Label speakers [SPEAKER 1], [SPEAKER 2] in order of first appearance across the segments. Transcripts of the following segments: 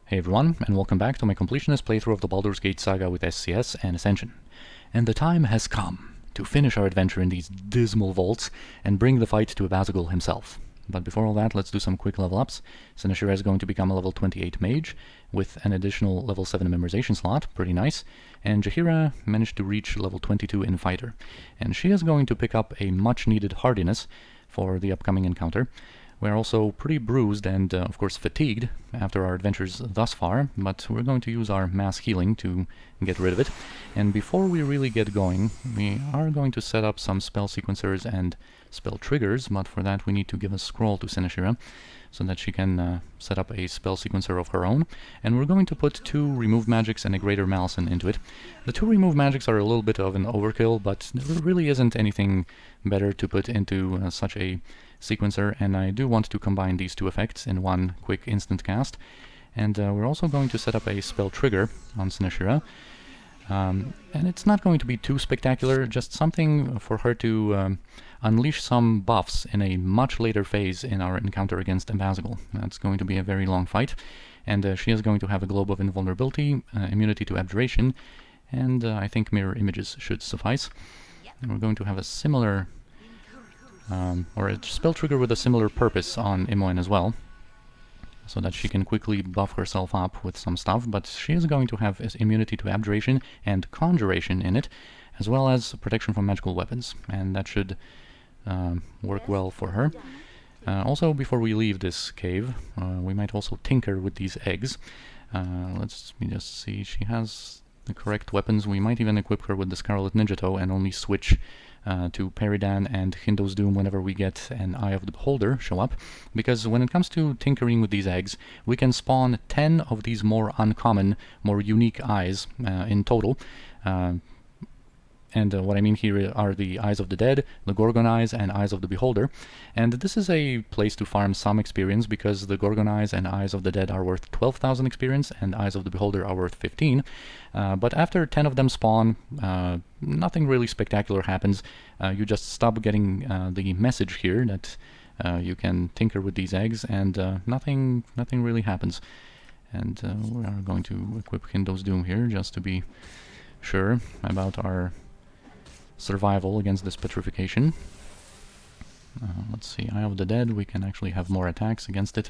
[SPEAKER 1] Hey everyone, and welcome back to my completionist playthrough of the Baldur's Gate saga with SCS and Ascension. And the time has come to finish our adventure in these dismal vaults and bring the fight to Abazagul himself. But before all that, let's do some quick level ups. Sinashira is going to become a level 28 mage with an additional level 7 memorization slot, pretty nice. And Jaheira managed to reach level 22 in fighter. And she is going to pick up a much needed hardiness for the upcoming encounter. We're also pretty bruised and, of course, fatigued after our adventures thus far, but we're going to use our mass healing to get rid of it. And before we really get going, we are going to set up some spell sequencers and spell triggers, but for that we need to give a scroll to Sinashira so that she can set up a spell sequencer of her own. And we're going to put 2 remove magics and a greater malison into it. The 2 remove magics are a little bit of an overkill, but there really isn't anything better to put into such a sequencer, and I do want to combine these 2 effects in one quick instant cast. And we're also going to set up a spell trigger on Sinashira. And it's not going to be too spectacular, just something for her to unleash some buffs in a much later phase in our encounter against Abazagul. That's going to be a very long fight, and she is going to have a Globe of Invulnerability, immunity to Abjuration, and I think Mirror Images should suffice. And we're going to have a similar, or a spell trigger with a similar purpose on Imoen as well, so that she can quickly buff herself up with some stuff, but she is going to have immunity to Abjuration and Conjuration in it, as well as protection from magical weapons, and that should work well for her. Also, before we leave this cave, we might also tinker with these eggs. Let's just see, she has the correct weapons. We might even equip her with the Scarlet Ninja Toe and only switch to Peridan and Hindo's Doom whenever we get an Eye of the Beholder show up, because when it comes to tinkering with these eggs, we can spawn 10 of these more uncommon, more unique eyes in total. And what I mean here are the Eyes of the Dead, the Gorgon Eyes, and Eyes of the Beholder. And this is a place to farm some experience, because the Gorgon Eyes and Eyes of the Dead are worth 12,000 experience, and Eyes of the Beholder are worth 15. But after 10 of them spawn, nothing really spectacular happens. You just stop getting the message here that you can tinker with these eggs, and nothing really happens. And we are going to equip Hindo's Doom here, just to be sure about our survival against this petrification. Let's see, Eye of the Dead, we can actually have more attacks against it.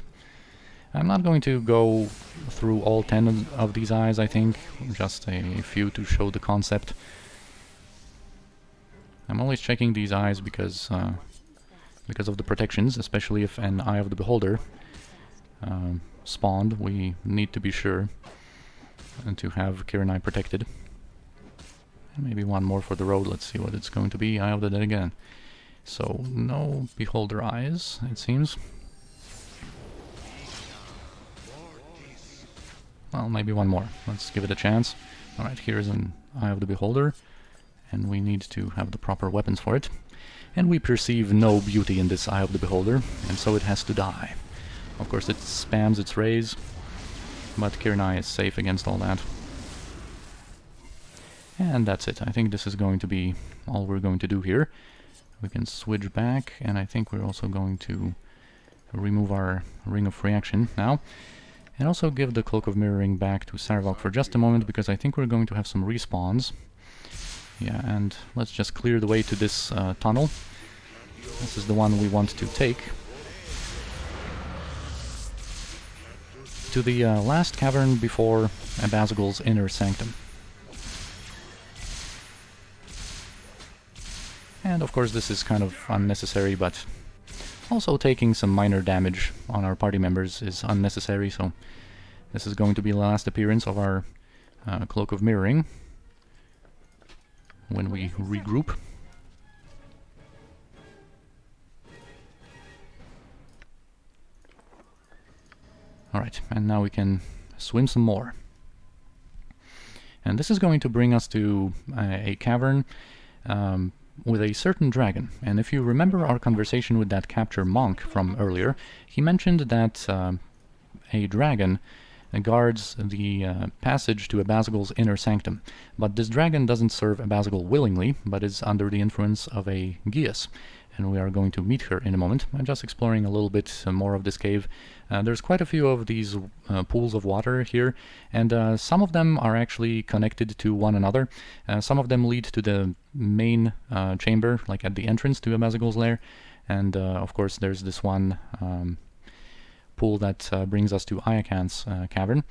[SPEAKER 1] I'm not going to go through all 10 of these eyes, I think, just a few to show the concept. I'm always checking these eyes because of the protections, especially if an Eye of the Beholder spawned. We need to be sure to have Kirinai protected. Maybe one more for the road. Let's see what it's going to be. Eye of the Dead again. So, no Beholder Eyes, it seems. Well, maybe one more. Let's give it a chance. Alright, here's an Eye of the Beholder, and we need to have the proper weapons for it. And we perceive no beauty in this Eye of the Beholder, and so it has to die. Of course, it spams its rays, but Kirinai is safe against all that. And that's it. I think this is going to be all we're going to do here. We can switch back, and I think we're also going to remove our Ring of Reaction now. And also give the Cloak of Mirroring back to Sarevok for just a moment, because I think we're going to have some respawns. Yeah, and let's just clear the way to this tunnel. This is the one we want to take. To the last cavern before Abazagul's Inner Sanctum. And of course this is kind of unnecessary, but also taking some minor damage on our party members is unnecessary, so this is going to be the last appearance of our Cloak of Mirroring when we regroup. Alright, and now we can swim some more. And this is going to bring us to a cavern with a certain dragon. And if you remember our conversation with that capture monk from earlier, he mentioned that a dragon guards the passage to Abazagul's Inner Sanctum. But this dragon doesn't serve Abazagul willingly, but is under the influence of a Geas. and we are going to meet her in a moment. I'm just exploring a little bit more of this cave. There's quite a few of these pools of water here, and some of them are actually connected to one another. Some of them lead to the main chamber, like at the entrance to Abazagul's lair, and of course there's this one pool that brings us to Ayakan's cavern.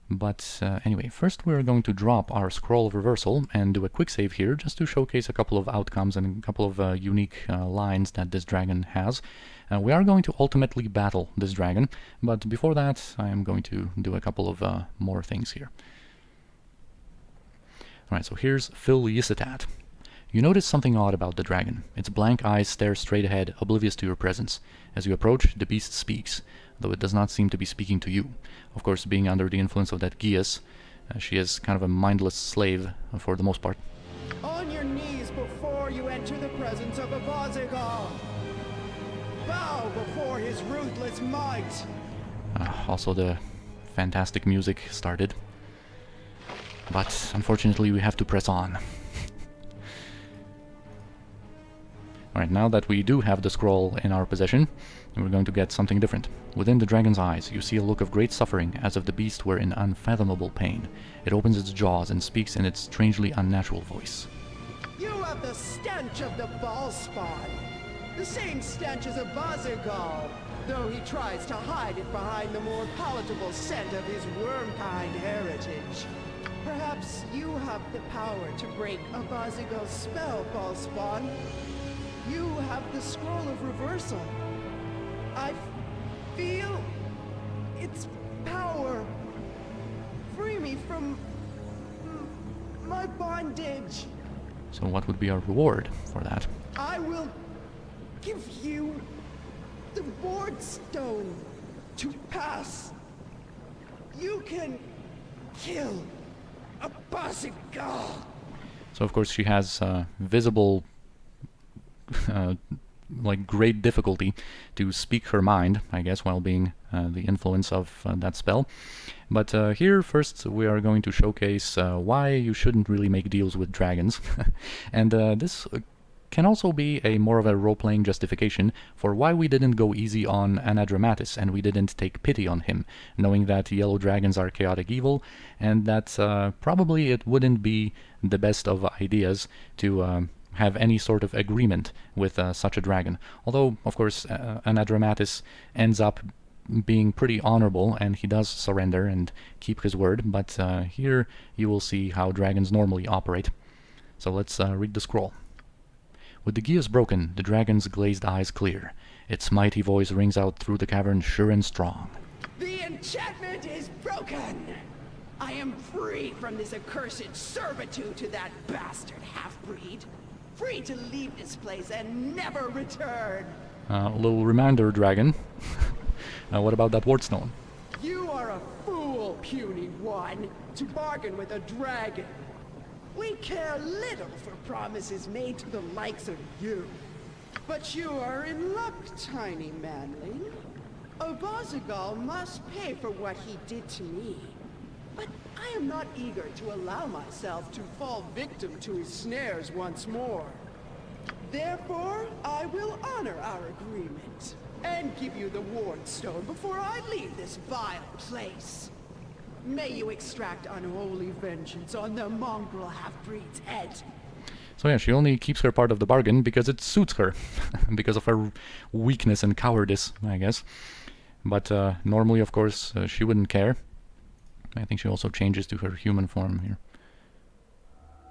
[SPEAKER 1] But anyway, first we're going to drop our Scroll of Reversal and do a quick save here, just to showcase a couple of outcomes and a couple of unique lines that this dragon has. We are going to ultimately battle this dragon, but before that I am going to do a couple of more things here. Alright, so here's Phil Yisitat. You notice something odd about the dragon. Its blank eyes stare straight ahead, oblivious to your presence. As you approach, the beast speaks, though it does not seem to be speaking to you. Of course, being under the influence of that Gias, she is kind of a mindless slave for the most part.
[SPEAKER 2] On your knees before you enter the presence of Abazagal. Bow before his ruthless might.
[SPEAKER 1] Also, the fantastic music started. But unfortunately, we have to press on. Alright, now that we do have the scroll in our possession, we're going to get something different. Within the dragon's eyes, you see a look of great suffering, as if the beast were in unfathomable pain. It opens its jaws and speaks in its strangely unnatural voice.
[SPEAKER 2] You have the stench of the ball spawn. The same stench as Abazagal, though he tries to hide it behind the more palatable scent of his worm-kind heritage. Perhaps you have the power to break Abazagal's spell, Ballspawn. You have the Scroll of Reversal. I feel its power. Free me from my bondage.
[SPEAKER 1] So what would be our reward for that?
[SPEAKER 2] I will give you the Ward Stone to pass. You can kill Abazagal.
[SPEAKER 1] So of course she has visible like great difficulty to speak her mind, I guess, while being the influence of that spell. But here first we are going to showcase why you shouldn't really make deals with dragons. And this can also be a more of a role-playing justification for why we didn't go easy on Anadramatis and we didn't take pity on him, knowing that yellow dragons are chaotic evil, and that probably it wouldn't be the best of ideas to have any sort of agreement with such a dragon. Although, of course, Anadramatis ends up being pretty honorable, and he does surrender and keep his word, but here you will see how dragons normally operate. So let's read the scroll. With the gears broken, the dragon's glazed eyes clear. Its mighty voice rings out through the cavern sure and strong.
[SPEAKER 2] The enchantment is broken! I am free from this accursed servitude to that bastard half-breed. Free to leave this place and never return.
[SPEAKER 1] A little reminder, dragon. What about that wardstone?
[SPEAKER 2] You are a fool, puny one, to bargain with a dragon. We care little for promises made to the likes of you. But you are in luck, tiny manling. Abazagal must pay for what he did to me. But I am not eager to allow myself to fall victim to his snares once more. Therefore, I will honor our agreement, and give you the Ward Stone before I leave this vile place. May you extract unholy vengeance on the mongrel half-breed's head.
[SPEAKER 1] So yeah, she only keeps her part of the bargain because it suits her, because of her weakness and cowardice, I guess. But normally, of course, she wouldn't care. I think she also changes to her human form here.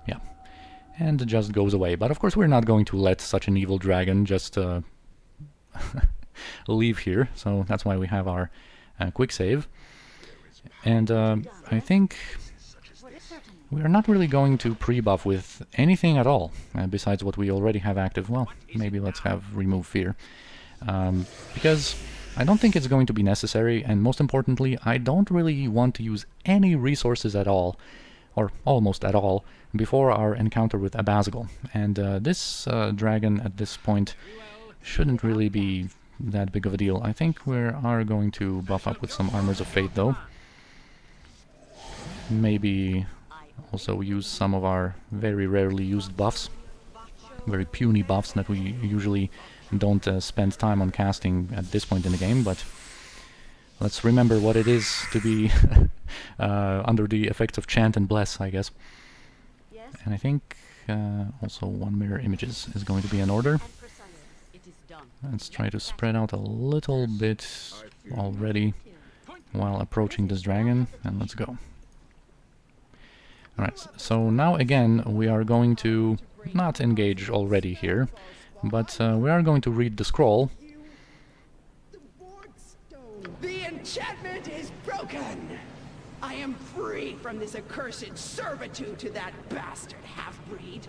[SPEAKER 1] Yeah. And just goes away. But of course we're not going to let such an evil dragon just leave here. So that's why we have our quick save. And I think we are not really going to pre-buff with anything at all, besides what we already have active. Well, maybe let's have Remove Fear. Because I don't think it's going to be necessary, and most importantly, I don't really want to use any resources at all, or almost at all, before our encounter with Abazagal. And this dragon at this point shouldn't really be that big of a deal. I think we are going to buff up with some Armors of Fate, though. Maybe also use some of our very rarely used buffs. very puny buffs that we usually don't spend time on casting at this point in the game, but let's remember what it is to be under the effects of Chant and Bless, I guess.
[SPEAKER 3] Yes?
[SPEAKER 1] And I think also one mirror images is going to be in order.
[SPEAKER 3] And precise. It is done.
[SPEAKER 1] Let's try to spread out a little bit already while approaching this dragon, and let's go. Alright, so now again we are going to not engage already here, but we are going to read the scroll.
[SPEAKER 2] The Borgstone. The enchantment is broken. I am free from this accursed servitude to that bastard half-breed.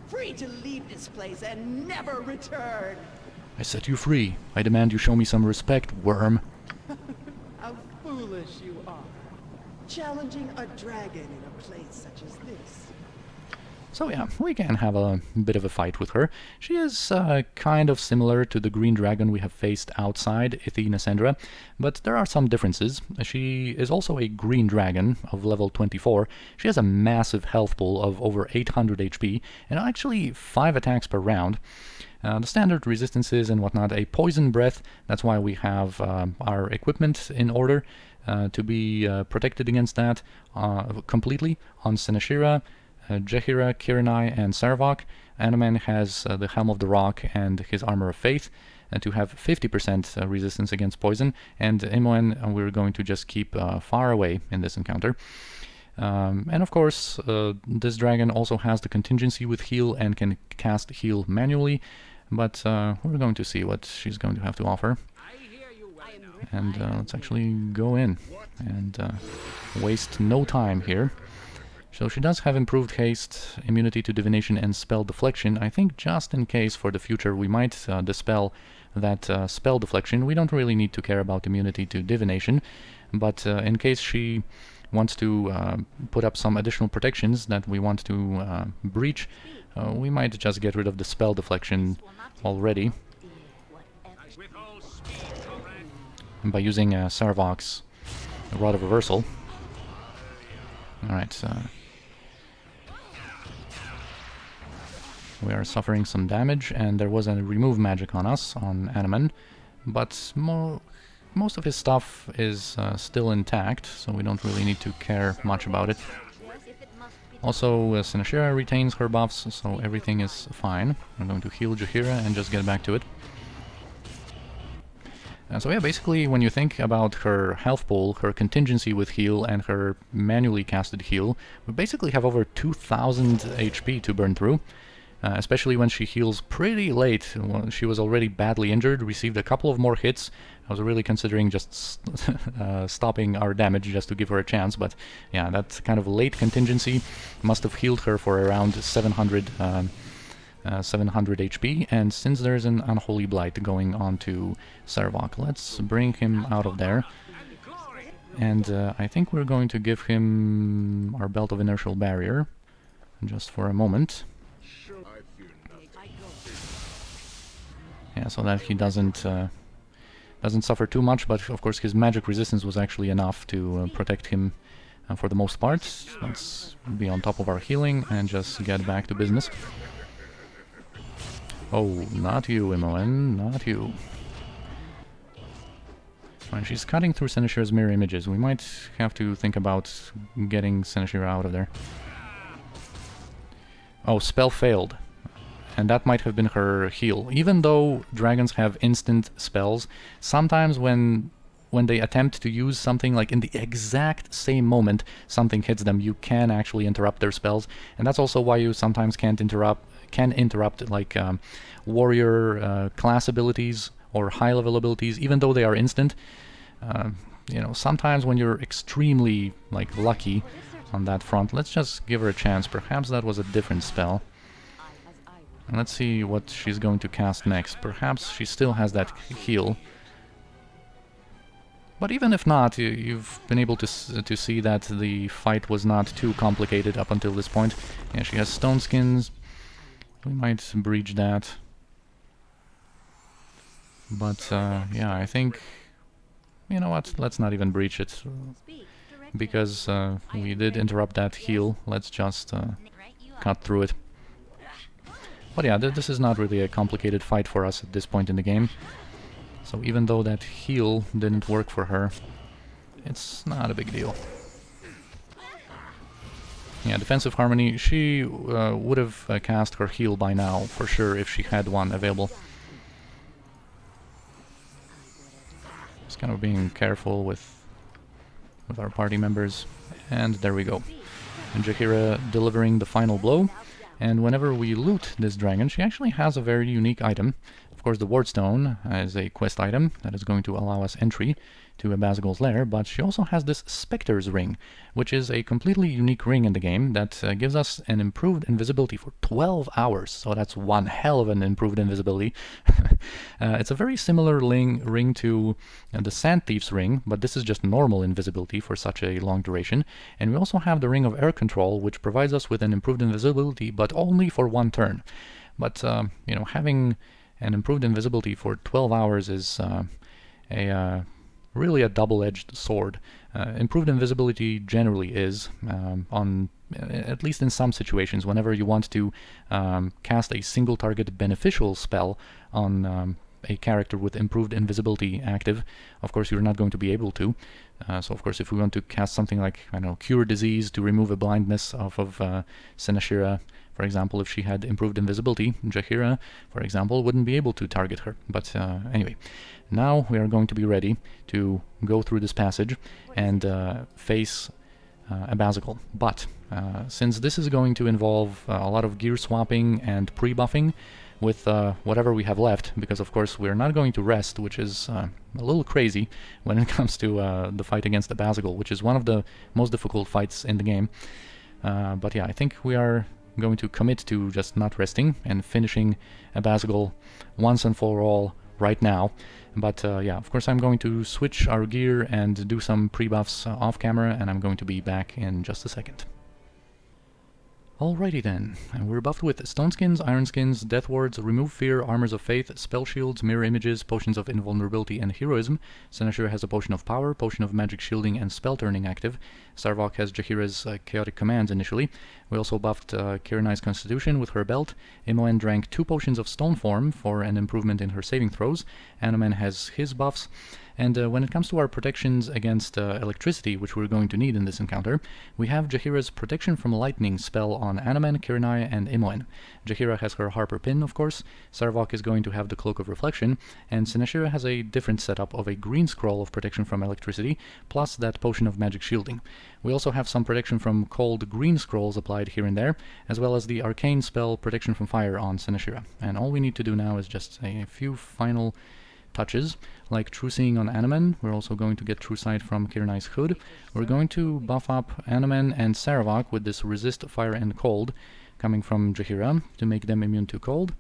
[SPEAKER 2] Free to leave this place and never return.
[SPEAKER 1] I set you free. I demand you show me some respect, worm.
[SPEAKER 2] How foolish you are. Challenging a dragon in a place such as this.
[SPEAKER 1] So yeah, we can have a bit of a fight with her. She is kind of similar to the green dragon we have faced outside Athena Sendra, but there are some differences. She is also a green dragon of level 24. She has a massive health pool of over 800 HP, and actually 5 attacks per round. The standard resistances and whatnot, a poison breath, that's why we have our equipment in order to be protected against that completely on Seneshira, Jaheira, Kirinai, and Sarvok. Anomen has the Helm of the Rock and his Armor of Faith to have 50% resistance against poison, and Imoen we're going to just keep far away in this encounter. And of course, this dragon also has the contingency with heal and can cast heal manually, but we're going to see what she's going to have to offer. And let's actually go in and waste no time here. So she does have improved haste, immunity to divination, and spell deflection. I think just in case for the future we might dispel that spell deflection. We don't really need to care about immunity to divination, but in case she wants to put up some additional protections that we want to breach, we might just get rid of the spell deflection already by using Sarvok's Rod of Reversal. Alright, we are suffering some damage, and there was a remove magic on us, on Anomen, but most of his stuff is still intact, so we don't really need to care much about it. Also, Seneshira retains her buffs, so everything is fine. I'm going to heal Jaheira and just get back to it. So yeah, basically when you think about her health pool, her contingency with heal, and her manually casted heal, we basically have over 2000 HP to burn through. Especially when she heals pretty late. She was already badly injured, received a couple of more hits. I was really considering just stopping our damage just to give her a chance, but yeah, that kind of late contingency must have healed her for around 700 HP, and since there's an Unholy Blight going on to Sarvok, let's bring him out of there. And I think we're going to give him our Belt of Inertial Barrier, just for a moment. Yeah, so that he doesn't suffer too much, but of course his magic resistance was actually enough to protect him for the most part. Let's be on top of our healing and just get back to business. Oh, not you, Imoen, not you. Right, she's cutting through Seneshira's mirror images. We might have to think about getting Seneshira out of there. Oh, spell failed. And that might have been her heal. Even though dragons have instant spells, sometimes when they attempt to use something, like in the exact same moment something hits them, you can actually interrupt their spells. And that's also why you sometimes can interrupt like warrior class abilities or high level abilities, even though they are instant. You know, sometimes when you're extremely like lucky on that front, let's just give her a chance. Perhaps that was a different spell. And let's see what she's going to cast next. Perhaps she still has that heal. But even if not, you've been able to see that the fight was not too complicated up until this point. Yeah, she has stone skins. We might breach that. But yeah, I think... You know what? Let's not even breach it. Because we did interrupt that heal. Let's just cut through it. But yeah, this is not really a complicated fight for us at this point in the game. So even though that heal didn't work for her, it's not a big deal. Yeah, Defensive Harmony, she would have cast her heal by now, for sure, if she had one available. Just kind of being careful with our party members. And there we go. And Jaheira delivering the final blow. And whenever we loot this dragon, she actually has a very unique item. Of course, the Wardstone is a quest item that is going to allow us entry to Abazagul's lair, but she also has this Spectre's Ring, which is a completely unique ring in the game that gives us an improved invisibility for 12 hours, so that's one hell of an improved invisibility. It's a very similar ring to the Sand Thief's Ring, but this is just normal invisibility for such a long duration. And we also have the Ring of Air Control, which provides us with an improved invisibility, but only for one turn. But, you know, having an improved invisibility for 12 hours is really a double-edged sword. Improved invisibility generally is, at least in some situations, whenever you want to cast a single target beneficial spell on a character with improved invisibility active. Of course, you're not going to be able to. So, of course, if we want to cast something like, I don't know, Cure Disease to remove a blindness off of Sinashira, for example, if she had improved invisibility, Jaheira, for example, wouldn't be able to target her. But anyway, now we are going to be ready to go through this passage and face Abazagul. But since this is going to involve a lot of gear swapping and pre-buffing with whatever we have left, because of course we're not going to rest, which is a little crazy when it comes to the fight against Abazagul, which is one of the most difficult fights in the game. But yeah, I think we are going to commit to just not resting and finishing Abazagul once and for all right now. But yeah, of course I'm going to switch our gear and do some pre-buffs off camera, and I'm going to be back in just a second. Alrighty then, we're buffed with Stone Skins, Iron Skins, Death Wards, Remove Fear, Armors of Faith, Spell Shields, Mirror Images, Potions of Invulnerability and Heroism. Sinashira has a Potion of Power, Potion of Magic Shielding and Spell Turning active. Sarvok has Jaheira's Chaotic Commands initially. We also buffed Kirinai's Constitution with her belt. Imoen drank 2 potions of Stone Form for an improvement in her saving throws. Anomen has his buffs. And when it comes to our protections against electricity, which we're going to need in this encounter, we have Jaheira's Protection from Lightning spell on Anomen, Kirinai, and Imoen. Jaheira has her Harper Pin, of course, Sarvok is going to have the Cloak of Reflection, and Sinashira has a different setup of a green scroll of protection from electricity, plus that Potion of Magic Shielding. We also have some protection from cold green scrolls applied here and there, as well as the arcane spell Protection from Fire on Sinashira. And all we need to do now is just a few final touches, like True Seeing on Anomen. We're also going to get True Sight from Kirinai's Hood. We're going to buff up Anomen and Sarvok with this Resist Fire and Cold coming from Jaheira to make them immune to cold.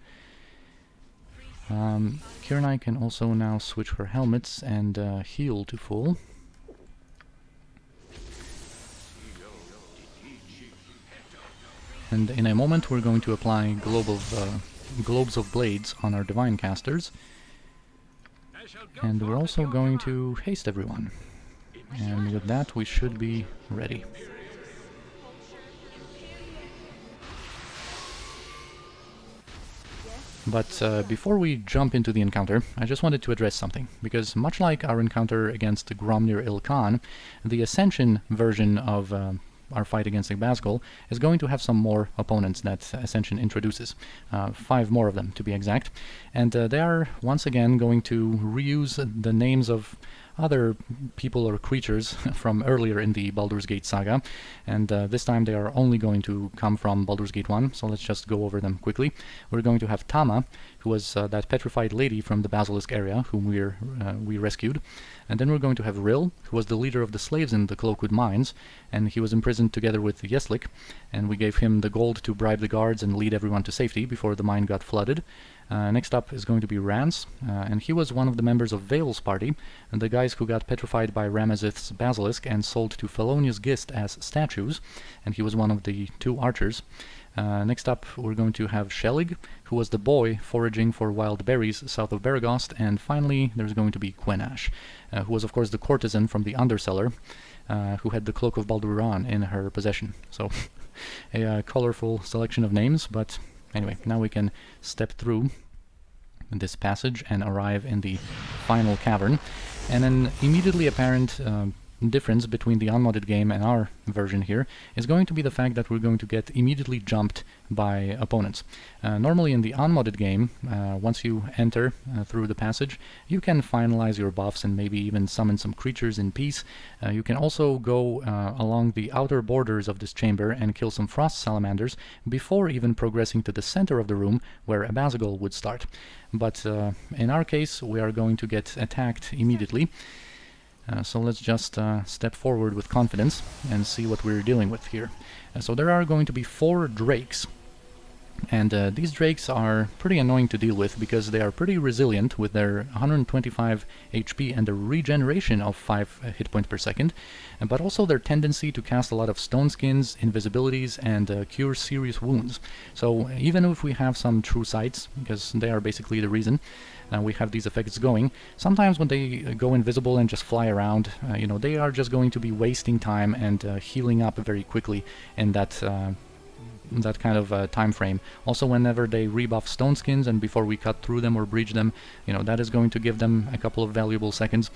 [SPEAKER 1] Kirinai can also now switch her helmets and heal to full. And in a moment we're going to apply Globes of Blades on our Divine Casters. And we're also going to haste everyone. And with that we should be ready. But before we jump into the encounter, I just wanted to address something, because much like our encounter against Gromnir Ilkhan, the Ascension version of our fight against Abazagul is going to have some more opponents that Ascension introduces. 5 more of them, to be exact. And they are, once again, going to reuse the names of other people or creatures from earlier in the Baldur's Gate saga, and this time they are only going to come from Baldur's Gate 1, so let's just go over them quickly. We're going to have Tama, who was that petrified lady from the Basilisk area, whom we rescued. And then we're going to have Rill, who was the leader of the slaves in the Cloakwood mines, and he was imprisoned together with Yeslik, and we gave him the gold to bribe the guards and lead everyone to safety before the mine got flooded. Next up is going to be Rance, and he was one of the members of Vale's party, and the guys who got petrified by Ramazith's basilisk and sold to Felonious Gist as statues, and he was one of the 2 archers. Next up we're going to have Shellig, who was the boy foraging for wild berries south of Beregost, and finally there's going to be Quenash, who was of course the courtesan from the Undercellar, who had the Cloak of Balduran in her possession. So a colorful selection of names, but anyway, now we can step through this passage and arrive in the final cavern. And an immediately apparent difference between the unmodded game and our version here is going to be the fact that we're going to get immediately jumped by opponents. Normally in the unmodded game, once you enter through the passage, you can finalize your buffs and maybe even summon some creatures in peace. You can also go along the outer borders of this chamber and kill some frost salamanders before even progressing to the center of the room where a Abazagul would start. But in our case, we are going to get attacked immediately. So let's just step forward with confidence and see what we're dealing with here. So there are going to be 4 drakes. And these drakes are pretty annoying to deal with because they are pretty resilient with their 125 HP and a regeneration of 5 hit points per second, but also their tendency to cast a lot of stone skins, invisibilities, and cure serious wounds. So even if we have some true sights, because they are basically the reason we have these effects going, sometimes when they go invisible and just fly around, you know, they are just going to be wasting time and healing up very quickly in that kind of time frame. Also, whenever they rebuff stone skins and before we cut through them or breach them, you know, that is going to give them a couple of valuable seconds.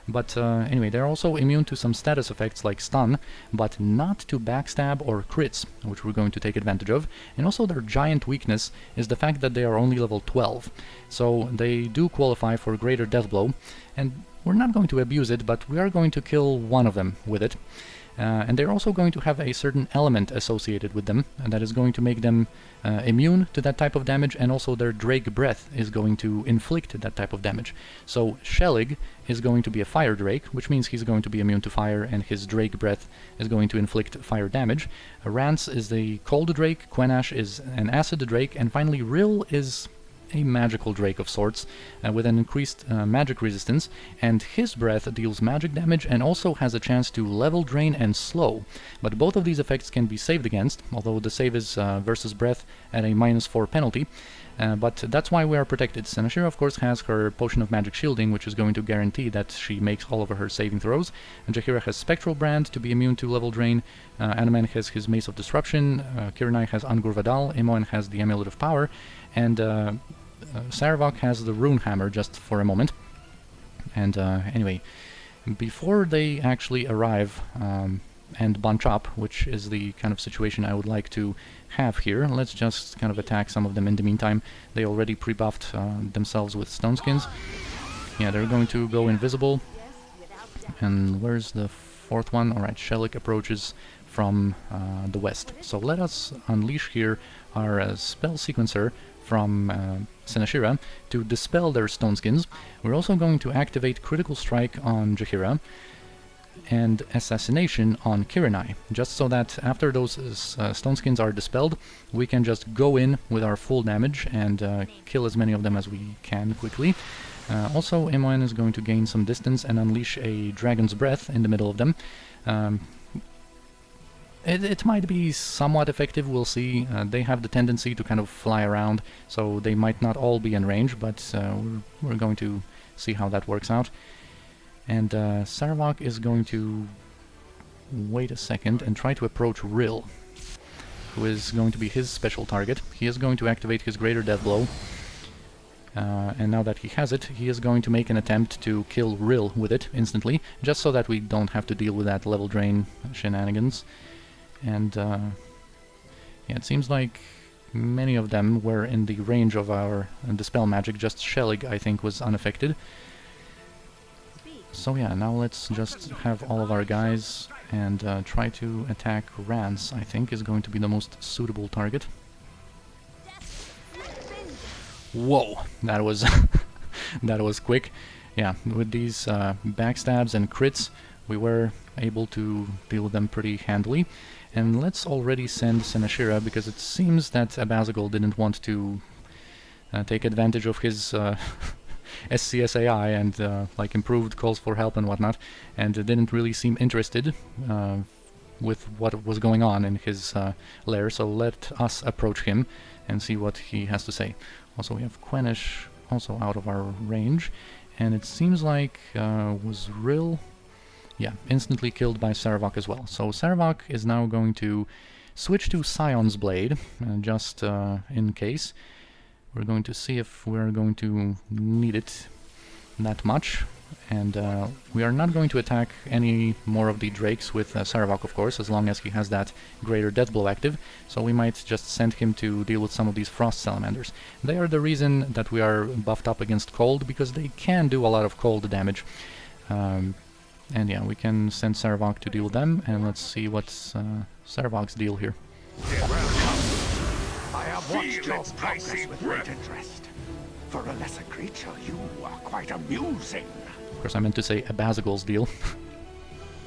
[SPEAKER 1] But anyway, they're also immune to some status effects like stun, but not to backstab or crits, which we're going to take advantage of. And also their giant weakness is the fact that they are only level 12, so they do qualify for greater death blow, and we're not going to abuse it, but we are going to kill one of them with it. And they're also going to have a certain element associated with them, and that is going to make them immune to that type of damage, and also their Drake Breath is going to inflict that type of damage. So Shellig is going to be a Fire Drake, which means he's going to be immune to fire, and his Drake Breath is going to inflict fire damage. Rance is the Cold Drake, Quenash is an Acid Drake, and finally Rill is a magical drake of sorts with an increased magic resistance, and his breath deals magic damage and also has a chance to level drain and slow. But both of these effects can be saved against, although the save is versus breath at a -4 penalty. But that's why we are protected. Senashira, of course, has her Potion of Magic Shielding, which is going to guarantee that she makes all of her saving throws. And Jaheira has Spectral Brand to be immune to level drain. Anomen has his Mace of Disruption. Kirinai has Angur Vadal. Imoen has the Amulet of Power. And Saravok has the Rune Hammer, just for a moment. And anyway, before they actually arrive and bunch up, which is the kind of situation I would like to have here, let's just kind of attack some of them in the meantime. They already pre-buffed themselves with stone skins. Yeah, they're going to go invisible. And where's the 4th one? Alright, Shellig approaches from the west. So let us unleash here our spell sequencer from Senashira to dispel their stone skins. We're also going to activate Critical Strike on Jaheira and Assassination on Kirinai, just so that after those stone skins are dispelled, we can just go in with our full damage and kill as many of them as we can quickly. Also, Imoen is going to gain some distance and unleash a Dragon's Breath in the middle of them. It might be somewhat effective, we'll see. They have the tendency to kind of fly around, so they might not all be in range, but we're going to see how that works out. And Saravok is going to wait a second and try to approach Rill, who is going to be his special target. He is going to activate his Greater Death Blow, and now that he has it, he is going to make an attempt to kill Rill with it instantly, just so that we don't have to deal with that level drain shenanigans. And yeah, it seems like many of them were in the range of our Dispel magic, just Shellig, I think, was unaffected. So yeah, now let's just have all of our guys and try to attack Rance, I think, is going to be the most suitable target. Whoa, that was that was quick. Yeah, with these backstabs and crits, we were able to deal with them pretty handily. And let's already send Senashira, because it seems that Abazagul didn't want to take advantage of his SCS AI and like improved calls for help and whatnot, and didn't really seem interested with what was going on in his lair, so let us approach him and see what he has to say. Also, we have Quenash also out of our range, and it seems like was Rill, yeah, instantly killed by Saravok as well. So Saravok is now going to switch to Scion's Blade, just in case. We're going to see if we're going to need it that much. And we are not going to attack any more of the Drakes with Sarevok, of course, as long as he has that Greater Death Blow active, so we might just send him to deal with some of these Frost Salamanders. They are the reason that we are buffed up against Cold, because they can do a lot of cold damage. And yeah, we can send Sarevok to deal with them, and let's see what's Sarevok's deal here.
[SPEAKER 4] I have watched your progress with great interest. For a lesser creature, you are quite amusing.
[SPEAKER 1] Of course, I meant to say Abazagul's deal.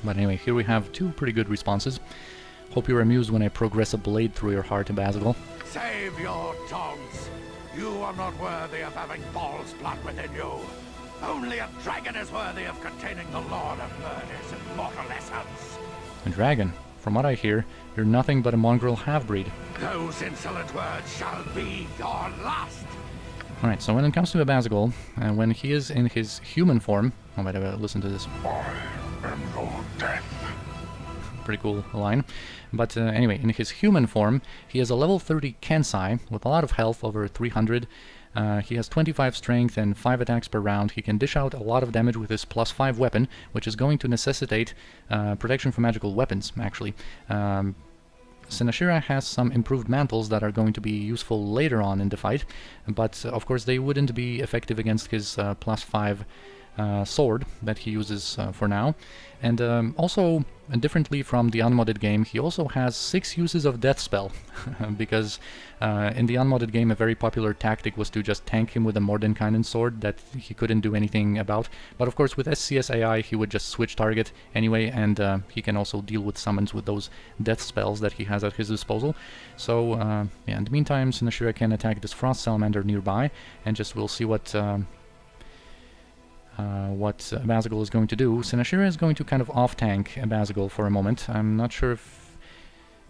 [SPEAKER 1] But anyway, here we have two pretty good responses. Hope you're amused when I progress a blade through your heart, Abazagul.
[SPEAKER 4] Save your tongues. You are not worthy of having Baal's blood within you. Only a dragon is worthy of containing the Lord of Murder's immortal essence.
[SPEAKER 1] A dragon? From what I hear, you're nothing but a mongrel half-breed.
[SPEAKER 4] Those insolent words shall be your last.
[SPEAKER 1] Alright, so when it comes to Abazagul, when he is in his human form... Oh, wait, I gotta listen to this.
[SPEAKER 4] I am your death.
[SPEAKER 1] Pretty cool line. But anyway, in his human form, he has a level 30 Kensai, with a lot of health, over 300. He has 25 strength and 5 attacks per round. He can dish out a lot of damage with his +5 weapon, which is going to necessitate protection from magical weapons, actually. Sinashira has some improved mantles that are going to be useful later on in the fight, but of course they wouldn't be effective against his +5 sword that he uses for now. And also, differently from the unmodded game, he also has 6 uses of Death Spell, because in the unmodded game a very popular tactic was to just tank him with a Mordenkainen sword that he couldn't do anything about. But of course with SCS AI he would just switch target anyway, and he can also deal with summons with those death spells that he has at his disposal. So yeah, in the meantime Sinashira can attack this Frost Salamander nearby, and just we'll see what Abazagul is going to do. Sinashira is going to kind of off-tank Abazagul for a moment. I'm not sure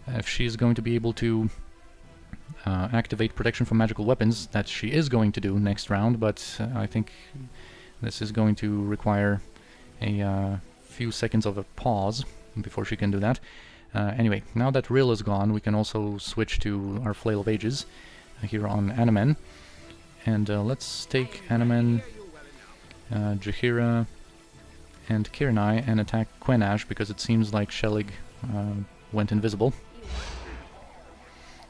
[SPEAKER 1] if she's going to be able to activate protection from magical weapons, that she is going to do next round, but I think this is going to require a few seconds of a pause before she can do that. Anyway, now that Rill is gone, we can also switch to our Flail of Ages here on Anamen. And let's take Anamen, Jaheira, and Kirnai and attack Quenash, because it seems like Shellig went invisible.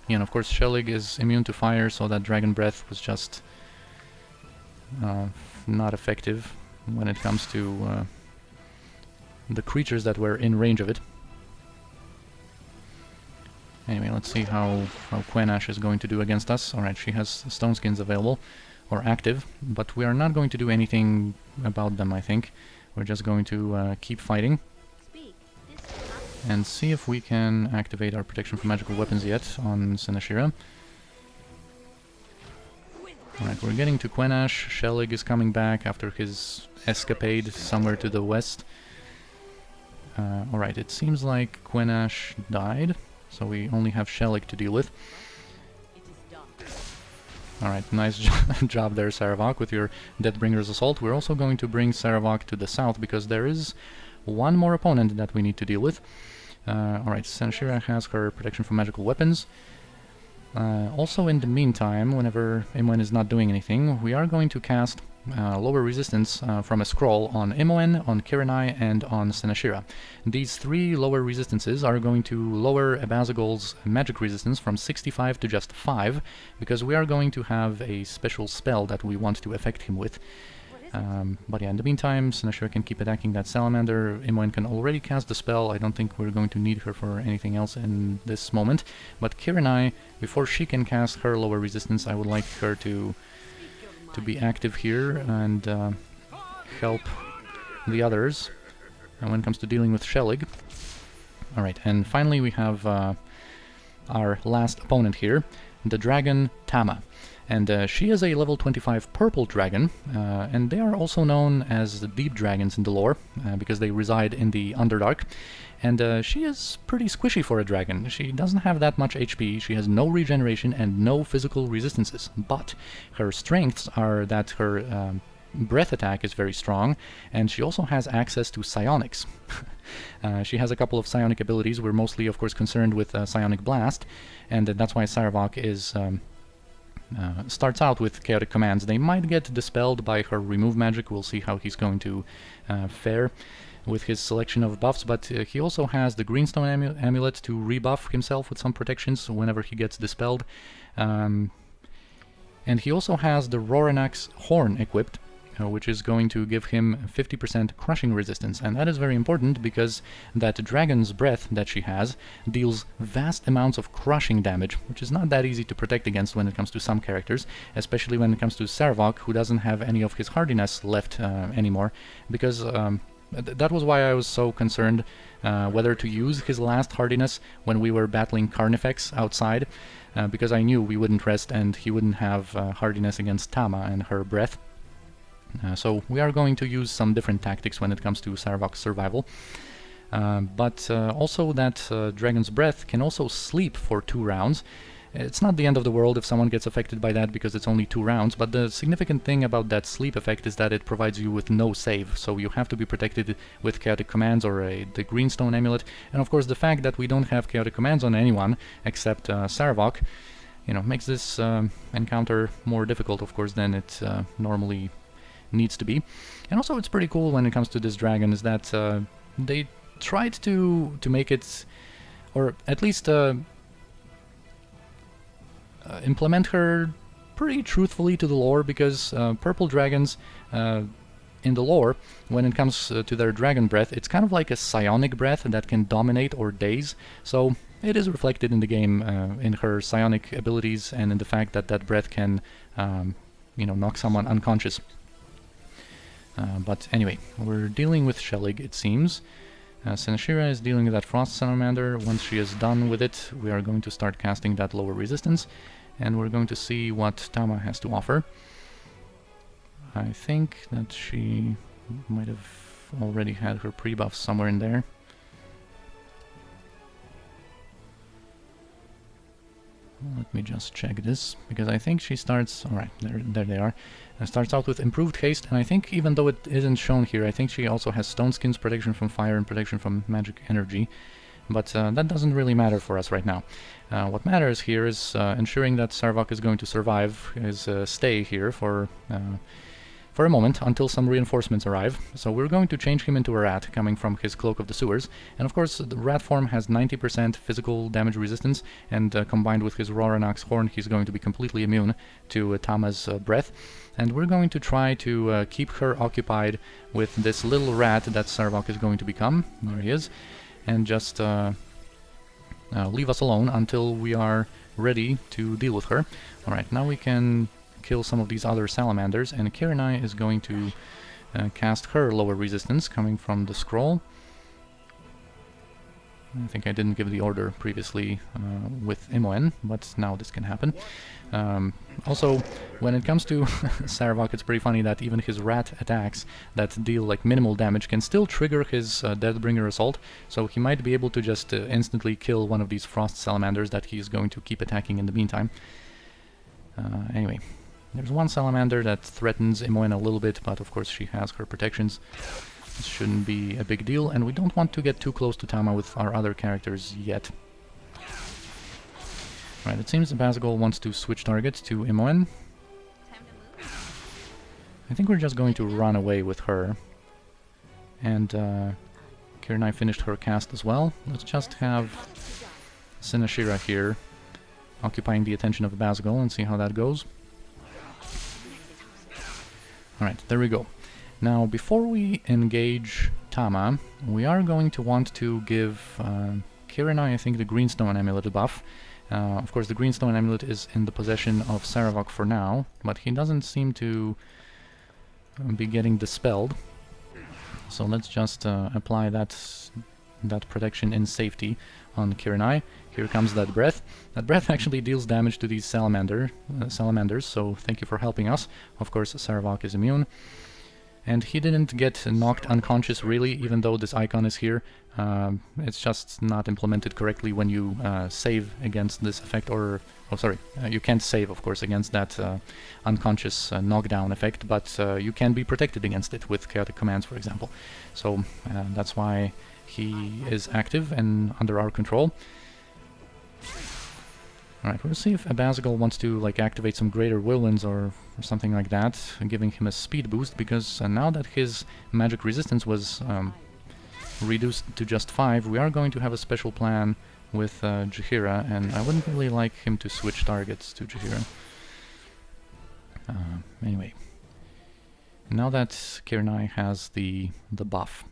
[SPEAKER 1] Yeah, and of course Shellig is immune to fire, so that Dragon Breath was just not effective when it comes to the creatures that were in range of it. Anyway, let's see how Quenash is going to do against us. Alright, she has Stone Skins available, or active, but we are not going to do anything about them, I think. We're just going to keep fighting and see if we can activate our protection from magical weapons yet on Sinashira. Alright, we're getting to Quenash. Shellig is coming back after his escapade somewhere to the west. Alright, it seems like Quenash died, so we only have Shellig to deal with. Alright, nice job there, Sarevok, with your Deathbringer's Assault. We're also going to bring Sarevok to the south, because there is one more opponent that we need to deal with. Alright, Sinashira has her protection from magical weapons. Also in the meantime, whenever Imoen is not doing anything, we are going to cast lower resistance from a scroll on Imoen, on Kirnai, and on Sinashira. These 3 lower resistances are going to lower Abazagul's magic resistance from 65 to just 5, because we are going to have a special spell that we want to affect him with. But yeah, in the meantime, Sinashira can keep attacking that salamander. Imoen can already cast the spell. I don't think we're going to need her for anything else in this moment. But Kirnai, before she can cast her lower resistance, I would like her to be active here and help the others when it comes to dealing with Shellig. Alright, and finally we have our last opponent here, the dragon Tama. And she is a level 25 purple dragon, and they are also known as the deep dragons in the lore, because they reside in the Underdark. And she is pretty squishy for a dragon. She doesn't have that much HP, she has no regeneration and no physical resistances, but her strengths are that her breath attack is very strong, and she also has access to psionics. She has a couple of psionic abilities. We're mostly, of course, concerned with Psionic Blast, and that's why Sarevok is starts out with Chaotic Commands. They might get dispelled by her Remove Magic. We'll see how he's going to fare with his selection of buffs, but he also has the Greenstone Amulet to rebuff himself with some protections whenever he gets dispelled. And he also has the Roranax Horn equipped, which is going to give him 50% crushing resistance, and that is very important because that Dragon's Breath that she has deals vast amounts of crushing damage, which is not that easy to protect against when it comes to some characters, especially when it comes to Sarevok, who doesn't have any of his hardiness left anymore, because that was why I was so concerned whether to use his last hardiness when we were battling Carnifex outside, because I knew we wouldn't rest and he wouldn't have hardiness against Tama and her breath. So we are going to use some different tactics when it comes to Sarevok's survival. But also that Dragon's Breath can also sleep for 2 rounds. It's not the end of the world if someone gets affected by that because it's only 2 rounds, but the significant thing about that sleep effect is that it provides you with no save, so you have to be protected with Chaotic Commands or the Greenstone Amulet, and of course the fact that we don't have Chaotic Commands on anyone except Sarevok, you know, makes this encounter more difficult, of course, than it normally needs to be. And also it's pretty cool when it comes to this dragon is that they tried to make it, or at least implement her pretty truthfully to the lore, because purple dragons in the lore, when it comes to their dragon breath, it's kind of like a psionic breath that can dominate or daze, so it is reflected in the game in her psionic abilities and in the fact that that breath can you know, knock someone unconscious. But anyway, we're dealing with Shellig, it seems. Sinashira is dealing with that Frost Salamander. Once she is done with it, we are going to start casting that lower resistance, and we're going to see what Tama has to offer. I think that she might have already had her pre-buffs somewhere in there. Let me just check this, because I think she starts... Alright, there they are. Starts out with improved haste, and I think even though it isn't shown here, I think she also has Stone Skin's protection from fire and protection from magic energy. But that doesn't really matter for us right now. What matters here is ensuring that Sarevok is going to survive his stay here for a moment until some reinforcements arrive. So we're going to change him into a rat coming from his Cloak of the Sewers. And of course the rat form has 90% physical damage resistance, and combined with his Roranax Horn he's going to be completely immune to Tama's breath. And we're going to try to keep her occupied with this little rat that Sarevok is going to become. There he is. And just leave us alone until we are ready to deal with her. Alright, now we can kill some of these other salamanders, and Kirinai is going to cast her lower resistance coming from the scroll. I think I didn't give the order previously with Imoen, but now this can happen. Also, when it comes to Sarevok, it's pretty funny that even his rat attacks that deal like minimal damage can still trigger his Deathbringer Assault, so he might be able to just instantly kill one of these frost salamanders that he's going to keep attacking in the meantime. Anyway, there's one salamander that threatens Imoen a little bit, but of course she has her protections. This shouldn't be a big deal, and we don't want to get too close to Tama with our other characters yet. Right, it seems Bazagol wants to switch target to Imoen. I think we're just going to run away with her. And Kirinai finished her cast as well. Let's just have Sinashira here occupying the attention of Bazagol and see how that goes. Alright, there we go. Now, before we engage Tama, we are going to want to give Kirinai, I think, the Greenstone Amulet buff. Of course, the Greenstone Amulet is in the possession of Sarevok for now, but he doesn't seem to be getting dispelled. So let's just apply that protection in safety on Kirinai. Here comes that breath. That breath actually deals damage to these salamanders, so thank you for helping us. Of course, Sarevok is immune. And he didn't get knocked unconscious really, even though this icon is here. It's just not implemented correctly when you save against this effect, or... Oh, sorry, you can't save, of course, against that unconscious knockdown effect, but you can be protected against it with chaotic commands, for example. So that's why he is active and under our control. Alright, we'll see if Abazigal wants to like activate some greater whirlwinds or something like that, giving him a speed boost, because now that his magic resistance was reduced to just 5, we are going to have a special plan with Jaheira, and I wouldn't really like him to switch targets to Jaheira. Anyway, now that Kirnai has the buff,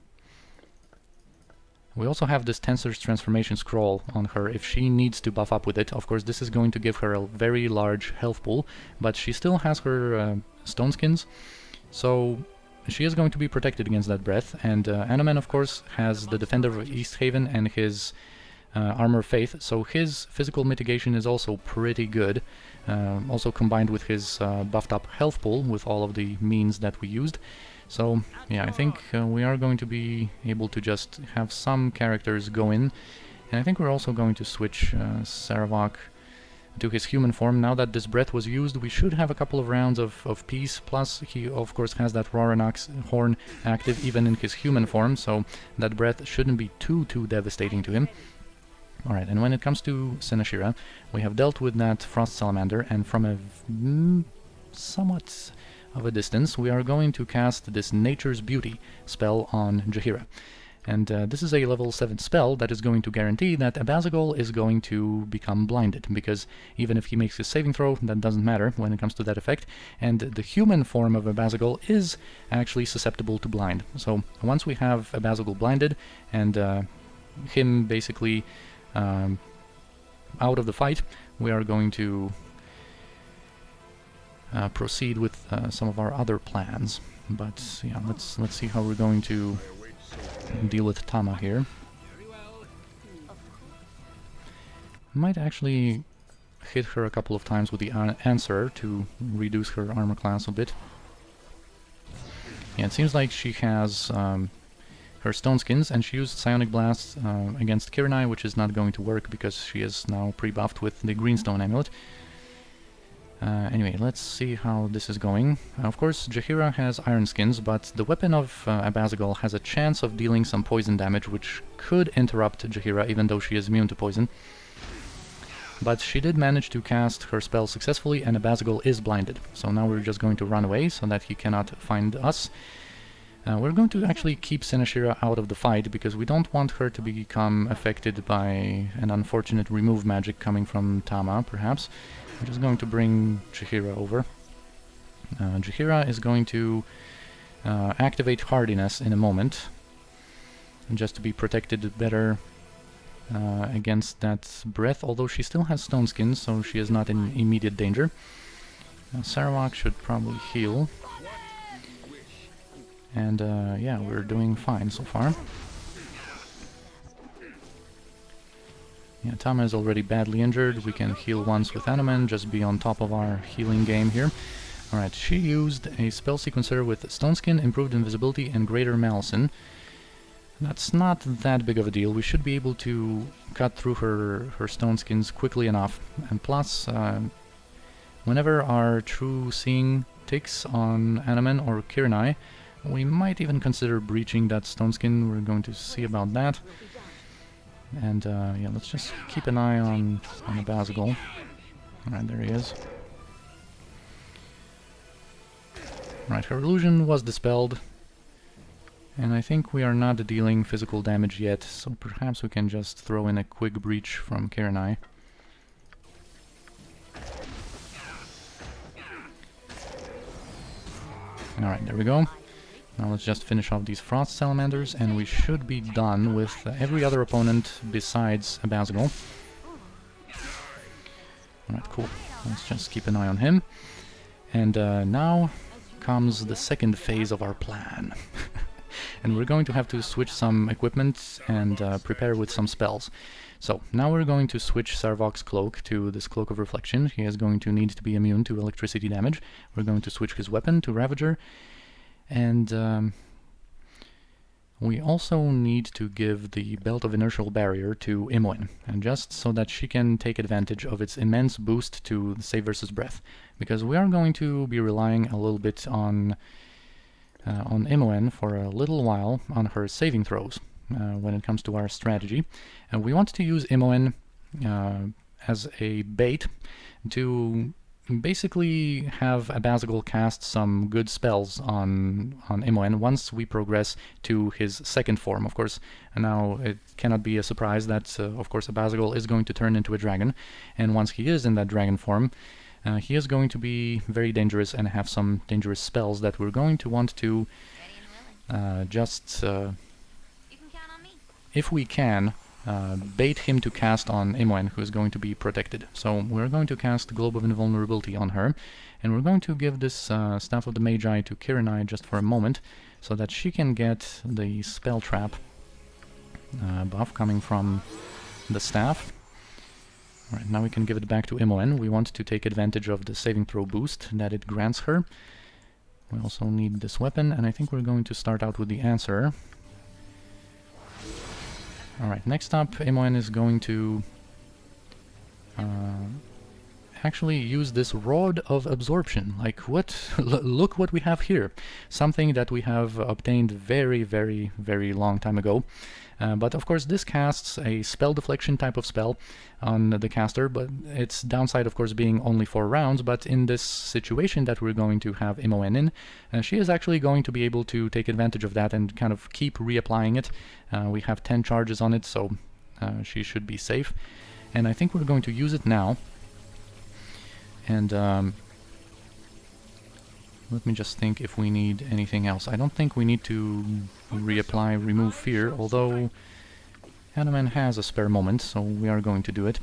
[SPEAKER 1] we also have this Tensor's Transformation Scroll on her if she needs to buff up with it. Of course, this is going to give her a very large health pool, but she still has her stone skins, so she is going to be protected against that breath. And Anomen, of course, has the Defender of East Haven and his Armor of Faith, so his physical mitigation is also pretty good, also combined with his buffed up health pool with all of the means that we used. So yeah, I think we are going to be able to just have some characters go in, and I think we're also going to switch Sarevok to his human form. Now that this breath was used, we should have a couple of rounds of peace, plus he of course has that Roranax horn active even in his human form, so that breath shouldn't be too devastating to him. Alright, and when it comes to Senashira, we have dealt with that Frost Salamander, and from a somewhat of a distance, we are going to cast this Nature's Beauty spell on Jaheira. And this is a level 7 spell that is going to guarantee that Abazigal is going to become blinded, because even if he makes his saving throw, that doesn't matter when it comes to that effect, and the human form of Abazigal is actually susceptible to blind. So once we have Abazigal blinded, and him basically out of the fight, we are going to proceed with some of our other plans. But yeah, let's see how we're going to deal with Tama here. Might actually hit her a couple of times with the answer to reduce her armor class a bit. Yeah, it seems like she has her stone skins, and she used Psionic Blast against Kirnai, which is not going to work because she is now pre-buffed with the Greenstone Amulet. Anyway, let's see how this is going. Of course, Jaheira has iron skins, but the weapon of Abazigal has a chance of dealing some poison damage, which could interrupt Jaheira, even though she is immune to poison. But she did manage to cast her spell successfully, and Abazigal is blinded. So now we're just going to run away so that he cannot find us. We're going to actually keep Senashira out of the fight, because we don't want her to become affected by an unfortunate remove magic coming from Tama, perhaps. I'm just going to bring Jaheira over. Jaheira is going to activate Hardiness in a moment, just to be protected better against that breath, although she still has stone skins, so she is not in immediate danger. Sarevok should probably heal. And yeah, we're doing fine so far. Yeah, Tama is already badly injured. We can heal once with Anomen, just be on top of our healing game here. Alright, she used a spell sequencer with Stone Skin, Improved Invisibility, and Greater Malison. That's not that big of a deal. We should be able to cut through her stone skins quickly enough. And plus, whenever our True Seeing ticks on Anomen or Kirnai, we might even consider breaching that stone skin. We're going to see about that. And yeah, let's just keep an eye on Abazigal. Alright, there he is. Right, her illusion was dispelled. And I think we are not dealing physical damage yet, so perhaps we can just throw in a quick breach from Kirnai. Alright, there we go. Now let's just finish off these Frost Salamanders, and we should be done with every other opponent besides Abazigal. Alright, cool. Let's just keep an eye on him. And now comes the second phase of our plan. And we're going to have to switch some equipment and prepare with some spells. So, now we're going to switch Sarevok's cloak to this Cloak of Reflection. He is going to need to be immune to electricity damage. We're going to switch his weapon to Ravager. And we also need to give the Belt of Inertial Barrier to Imoen, and just so that she can take advantage of its immense boost to the Save versus Breath, because we are going to be relying a little bit on Imoen for a little while on her saving throws when it comes to our strategy. And we want to use Imoen as a bait to basically have Abazagul cast some good spells on Imoen once we progress to his second form. Of course, now it cannot be a surprise that, of course, Abazagul is going to turn into a dragon, and once he is in that dragon form, he is going to be very dangerous and have some dangerous spells that we're going to want to just, if we can, bait him to cast on Imoen, who is going to be protected. So we're going to cast Globe of Invulnerability on her, and we're going to give this Staff of the Magi to Kirinai just for a moment, so that she can get the Spell Trap buff coming from the staff. Alright, now we can give it back to Imoen. We want to take advantage of the saving throw boost that it grants her. We also need this weapon, and I think we're going to start out with the answer. Alright, next up, Imoen is going to actually use this Rod of Absorption. Like, what? Look what we have here. Something that we have obtained very, very, very long time ago. But of course this casts a spell deflection type of spell on the caster, but its downside of course being only 4 rounds, but in this situation that we're going to have Imoen in, she is actually going to be able to take advantage of that and kind of keep reapplying it. We have 10 charges on it, so she should be safe. And I think we're going to use it now. And let me just think if we need anything else. I don't think we need to reapply Remove Fear, although Hanuman has a spare moment, so we are going to do it.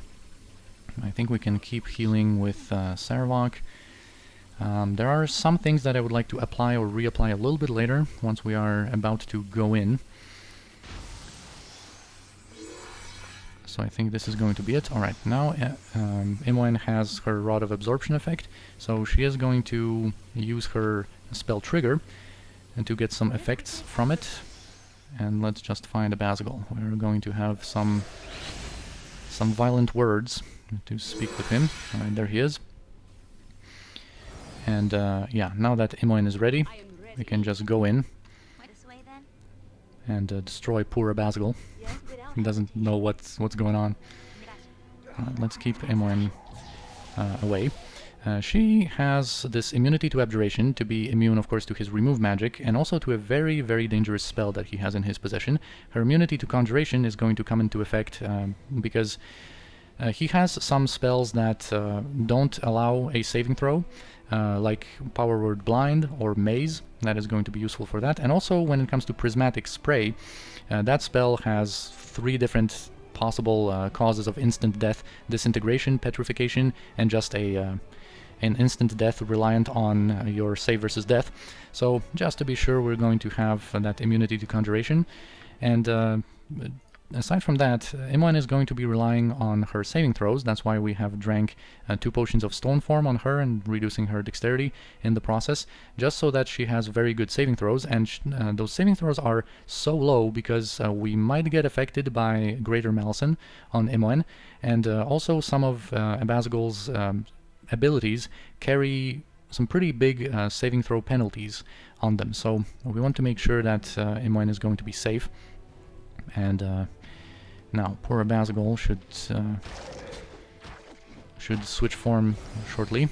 [SPEAKER 1] I think we can keep healing with Saravok. There are some things that I would like to apply or reapply a little bit later, once we are about to go in. So I think this is going to be it. Alright, now Imoen has her Rod of Absorption effect, so she is going to use her spell trigger and to get some effects from it. And let's just find Abazagul. We're going to have some violent words to speak with him. Alright, there he is. And yeah, now that Imoen is ready, we can just go in and destroy poor Abazagul. He doesn't know what's going on. Let's keep Imoen away. She has this immunity to Abjuration, to be immune of course to his remove magic, and also to a very, very dangerous spell that he has in his possession. Her immunity to Conjuration is going to come into effect because he has some spells that don't allow a saving throw, like Power Word Blind or Maze. That is going to be useful for that. And also when it comes to Prismatic Spray, that spell has 3 different possible causes of instant death: disintegration, petrification, and just an instant death reliant on your save versus death. So just to be sure, we're going to have that immunity to Conjuration. And aside from that, Imoen is going to be relying on her saving throws. That's why we have drank 2 potions of Stone Form on her and reducing her dexterity in the process, just so that she has very good saving throws. And those saving throws are so low because we might get affected by Greater Malison on Imoen, and also some of Abazagul's abilities carry some pretty big saving throw penalties on them. So we want to make sure that Imoen is going to be safe. And now, poor Abazagul should switch form shortly.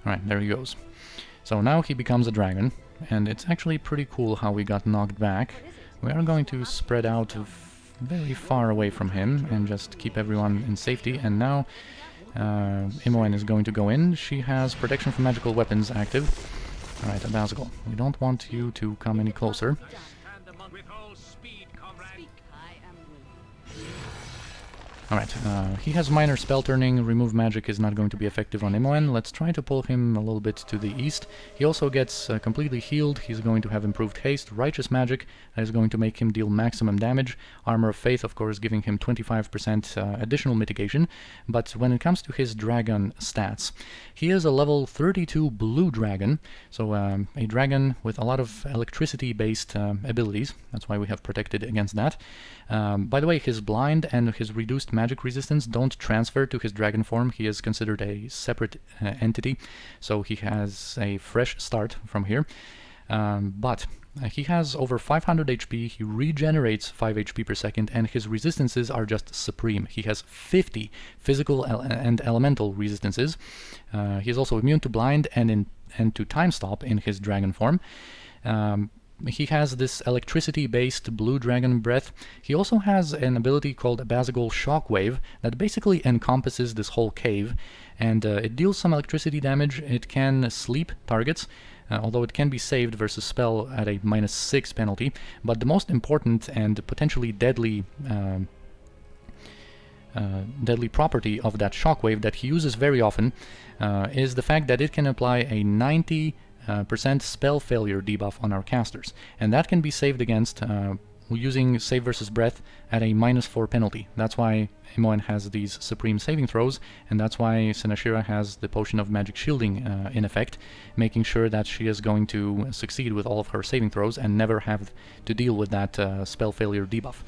[SPEAKER 1] Alright, there he goes. So now he becomes a dragon, and it's actually pretty cool how we got knocked back. We are going to spread out very far away from him and just keep everyone in safety. And now Imoen is going to go in. She has protection from magical weapons active. Alright, Abazagul, we don't want you to come any closer. Alright, he has minor spell turning, remove magic is not going to be effective on Imoen. Let's try to pull him a little bit to the east. He also gets completely healed, he's going to have improved haste, righteous magic, that is going to make him deal maximum damage, armor of faith of course giving him 25% additional mitigation, but when it comes to his dragon stats, he is a level 32 blue dragon, so a dragon with a lot of electricity based abilities, that's why we have protected against that. By the way, his blind and his reduced magic resistance don't transfer to his dragon form. He is considered a separate entity, so he has a fresh start from here. But he has over 500 HP, he regenerates 5 HP per second, and his resistances are just supreme. He has 50 physical and elemental resistances. He is also immune to blind and to time stop in his dragon form. He has this electricity-based blue dragon breath. He also has an ability called Abazagul Shockwave that basically encompasses this whole cave, and it deals some electricity damage. It can sleep targets, although it can be saved versus spell at a -6 penalty. But the most important and potentially deadly property of that shockwave that he uses very often is the fact that it can apply a 90% spell failure debuff on our casters, and that can be saved against using save versus breath at a -4 penalty. That's why Imoen has these supreme saving throws, and that's why Senashira has the potion of magic shielding in effect, making sure that she is going to succeed with all of her saving throws and never have to deal with that spell failure debuff.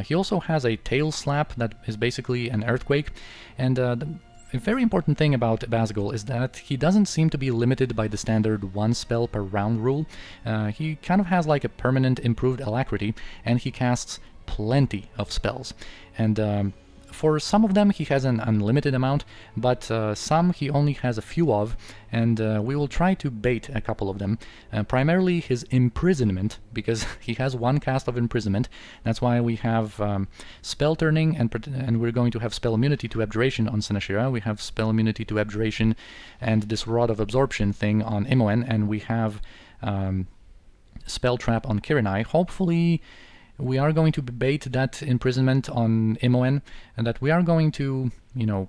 [SPEAKER 1] He also has a tail slap that is basically an earthquake, and a very important thing about Abazagul is that he doesn't seem to be limited by the standard 1 spell per round rule. He kind of has like a permanent improved alacrity, and he casts plenty of spells. And for some of them he has an unlimited amount, but some he only has a few of, and we will try to bait a couple of them. Primarily his imprisonment, because he has 1 cast of imprisonment. That's why we have spell turning, and we're going to have spell immunity to abjuration on Senashira. We have spell immunity to abjuration and this rod of absorption thing on Imoen, and we have spell trap on Kirinai. Hopefully we are going to bait that imprisonment on Imoen, and that we are going to, you know,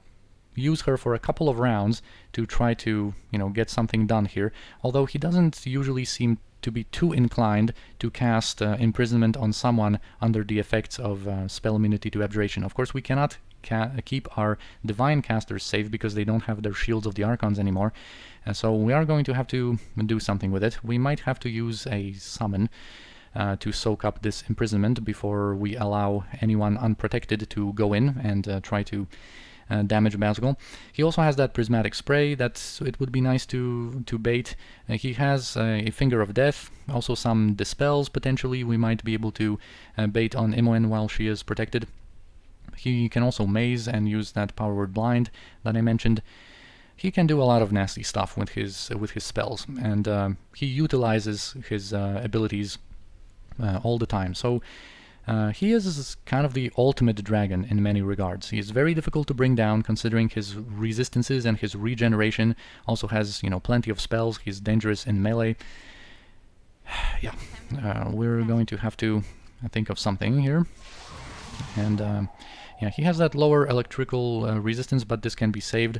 [SPEAKER 1] use her for a couple of rounds to try to, you know, get something done here. Although he doesn't usually seem to be too inclined to cast imprisonment on someone under the effects of spell immunity to abjuration. Of course, we cannot keep our divine casters safe because they don't have their shields of the archons anymore. And so we are going to have to do something with it. We might have to use a summon to soak up this imprisonment before we allow anyone unprotected to go in and try to damage Abazagul. He also has that prismatic spray that it would be nice to bait. He has a Finger of Death, also some dispels potentially we might be able to bait on Imoen while she is protected. He can also maze and use that power word blind that I mentioned. He can do a lot of nasty stuff with his spells, and he utilizes his abilities all the time. So he is kind of the ultimate dragon in many regards. He is very difficult to bring down considering his resistances, and his regeneration also has, you know, plenty of spells. He's dangerous in melee. Yeah, we're going to have to think of something here. And yeah, he has that lower electrical resistance, but this can be saved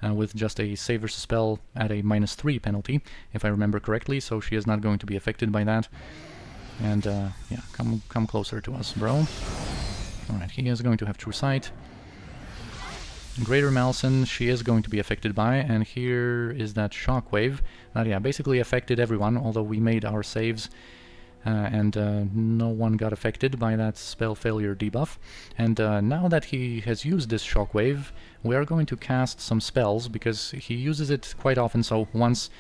[SPEAKER 1] with just a save versus spell at a -3 penalty, if I remember correctly, so she is not going to be affected by that. And yeah, come closer to us, bro. Alright, he is going to have True Sight. Greater Malison, she is going to be affected by, and here is that Shockwave that, yeah, basically affected everyone, although we made our saves, and no one got affected by that spell failure debuff. And now that he has used this Shockwave, we are going to cast some spells, because he uses it quite often, so once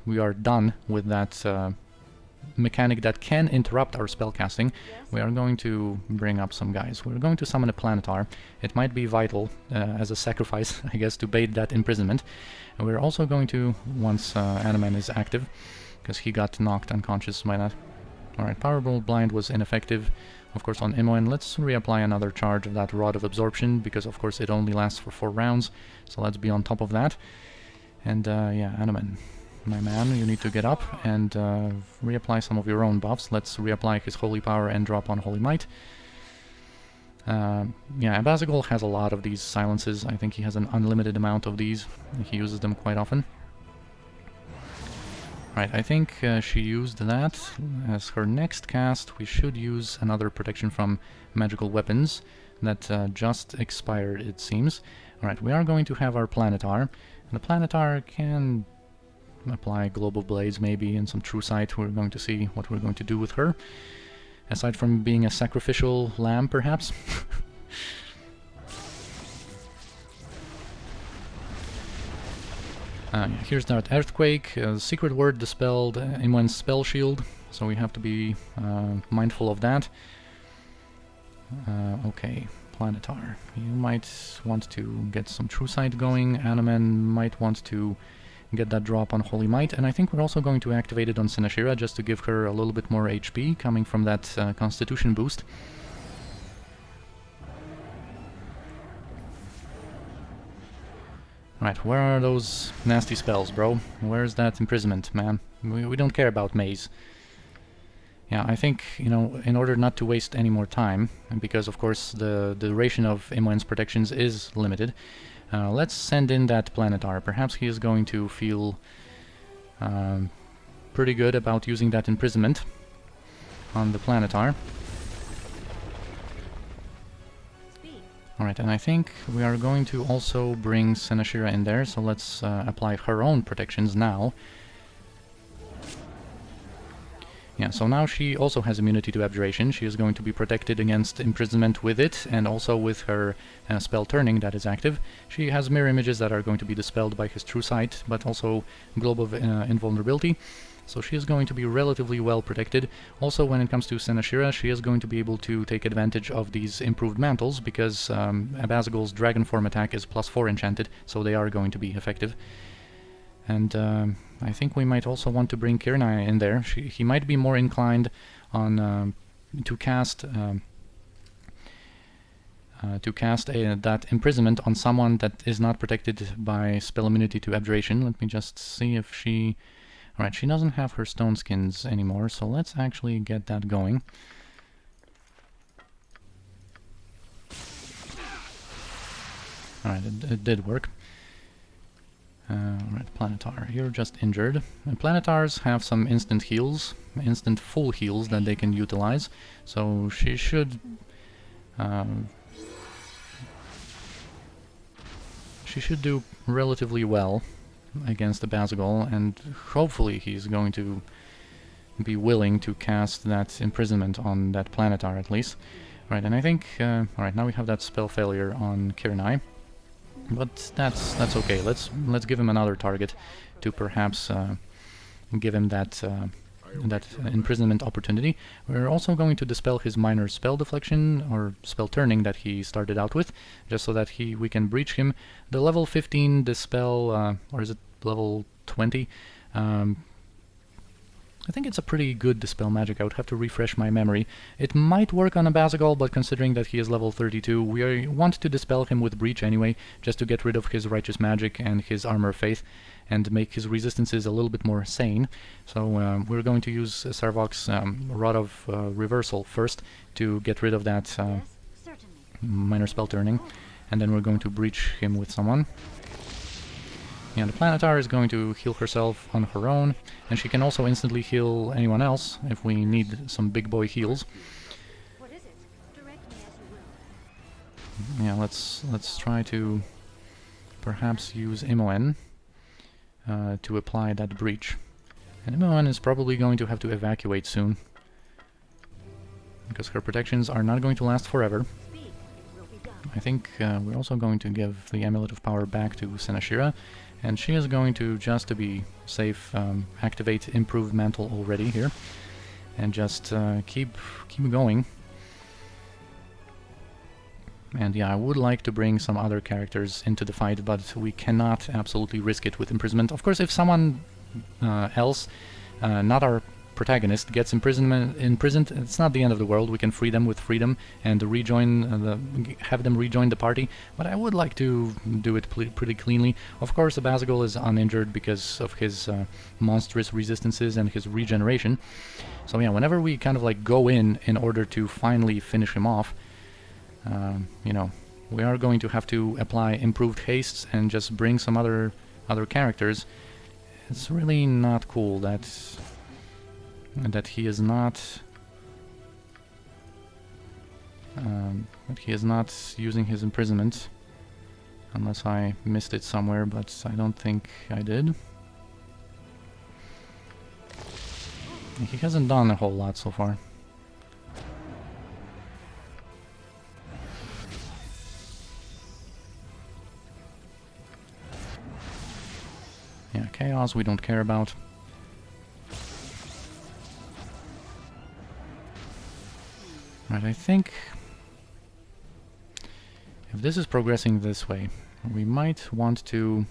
[SPEAKER 1] we are done with that mechanic that can interrupt our spell casting, we are going to bring up some guys. We're going to summon a Planetar. It might be vital as a sacrifice, I guess, to bait that imprisonment. And we're also going to, once Animan is active, because he got knocked unconscious by that. Alright, Powerball Blind was ineffective, of course, on Imoen. Let's reapply another charge of that Rod of Absorption, because of course it only lasts for 4 rounds, so let's be on top of that. And yeah, Animan, my man, you need to get up and reapply some of your own buffs. Let's reapply his Holy Power and drop on Holy Might. Yeah, Abazagul has a lot of these silences. I think he has an unlimited amount of these. He uses them quite often. Right, I think she used that. As her next cast, we should use another protection from magical weapons that just expired, it seems. Alright, we are going to have our Planetar. And the Planetar can apply Global Blades maybe and some True Sight. We're going to see what we're going to do with her. Aside from being a sacrificial lamb, perhaps. Here's that Earthquake, Secret Word dispelled Imwen's Spell Shield, so we have to be mindful of that. Okay, Planetar, you might want to get some True Sight going. Anomen might want to get that drop on Holy Might, and I think we're also going to activate it on Sinashira just to give her a little bit more HP coming from that Constitution boost. Right, where are those nasty spells, bro? Where's that imprisonment, man? We don't care about Maze. Yeah, I think, you know, in order not to waste any more time, and because of course the duration of Imwen's protections is limited, let's send in that Planetar. Perhaps he is going to feel pretty good about using that imprisonment on the Planetar. Alright, and I think we are going to also bring Sinashira in there, so let's apply her own protections now. Yeah, so now she also has immunity to Abjuration. She is going to be protected against imprisonment with it, and also with her spell Turning that is active. She has mirror images that are going to be dispelled by his True Sight, but also Globe of Invulnerability. So she is going to be relatively well protected. Also, when it comes to Sinashira, she is going to be able to take advantage of these improved mantles, because Abazagul's Dragon Form attack is +4 enchanted, so they are going to be effective. And I think we might also want to bring Kirnai in there. He might be more inclined on to cast that imprisonment on someone that is not protected by spell immunity to Abjuration. Let me just see if she... Alright, she doesn't have her stone skins anymore, so let's actually get that going. Alright, it did work. Alright, Planetar, you're just injured. And Planetars have some instant heals, instant full heals that they can utilize, so she should... she should do relatively well against the Abazagul, and hopefully he's going to be willing to cast that imprisonment on that Planetar at least. Right, and I think... alright, now we have that spell failure on Kirnai. But that's okay. Let's give him another target to perhaps give him that imprisonment opportunity. We're also going to dispel his minor spell deflection or spell turning that he started out with, just so that we can breach him. The level 15 dispel, or is it level 20? I think it's a pretty good dispel magic. I would have to refresh my memory. It might work on Abazagul, but considering that he is level 32, we want to dispel him with Breach anyway, just to get rid of his Righteous Magic and his Armor of Faith, and make his resistances a little bit more sane. So we're going to use Sarvok's Rod of Reversal first to get rid of that minor spell turning, and then we're going to breach him with someone. Yeah, the Planetar is going to heal herself on her own, and she can also instantly heal anyone else if we need some big boy heals.
[SPEAKER 3] What is it? Direct me as you will.
[SPEAKER 1] Yeah, let's try to perhaps use Imoen to apply that breach. And Imoen is probably going to have to evacuate soon, because her protections are not going to last forever.
[SPEAKER 3] Speak. It will be done.
[SPEAKER 1] I think we're also going to give the Amulet of Power back to Sinashira, and she is going to, just to be safe, activate Improved Mantle already here, and just keep going. And yeah, I would like to bring some other characters into the fight, but we cannot absolutely risk it with imprisonment. Of course, if someone else, not our protagonist, gets imprisoned, it's not the end of the world. We can free them with freedom and rejoin have them rejoin the party. But I would like to do it pretty cleanly. Of course, Abazagul is uninjured because of his monstrous resistances and his regeneration. So yeah, whenever we kind of like go in order to finally finish him off, you know, we are going to have to apply improved hastes and just bring some other characters. It's really not cool that he is not using his imprisonment, unless I missed it somewhere, but I don't think I did. He hasn't done a whole lot so far. Yeah, chaos we don't care about. Right, I think if this is progressing this way, we might want to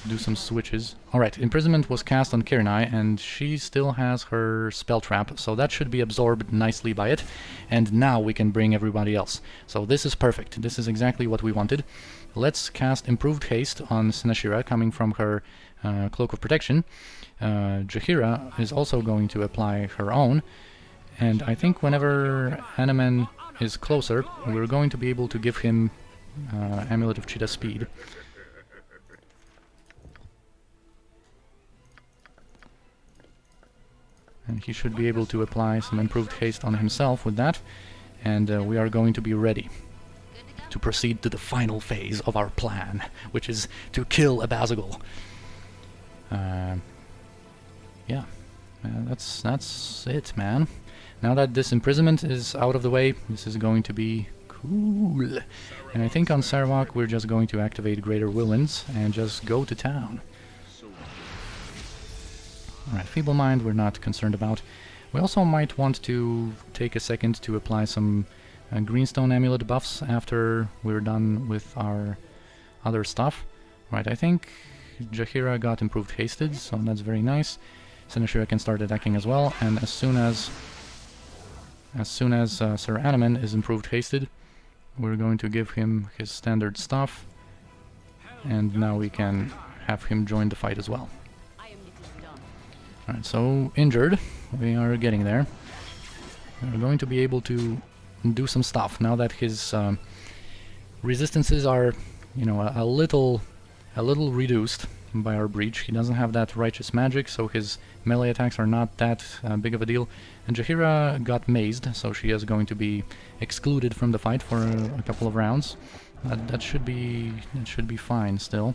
[SPEAKER 1] do some switches. Alright, imprisonment was cast on Kirinai, and she still has her spell trap, so that should be absorbed nicely by it. And now we can bring everybody else. So this is perfect. This is exactly what we wanted. Let's cast improved haste on Sinashira, coming from her Cloak of Protection. Jaheira is also going to apply her own, and I think whenever Hanuman is closer, we're going to be able to give him Amulet of Cheetah Speed. And he should be able to apply some improved haste on himself with that, and we are going to be ready to proceed to the final phase of our plan, which is to kill Abazagul. Yeah, that's it, man. Now that this imprisonment is out of the way, this is going to be cool. And I think on Sarawak we're just going to activate Greater Whirlwinds and just go to town. Alright, Feeble Mind we're not concerned about. We also might want to take a second to apply some Greenstone Amulet buffs after we're done with our other stuff. Right, I think Jaheira got improved hasted, so that's very nice. Sinashira can start attacking as well, and as soon as Sir Animan is improved hasted, we're going to give him his standard stuff, and now we can have him join the fight as well. Alright, so injured, we are getting there. We're going to be able to do some stuff now that his resistances are, you know, a little reduced by our breach. He doesn't have that righteous magic, so his melee attacks are not that big of a deal. And Jaheira got mazed, so she is going to be excluded from the fight for a couple of rounds. That should be fine still.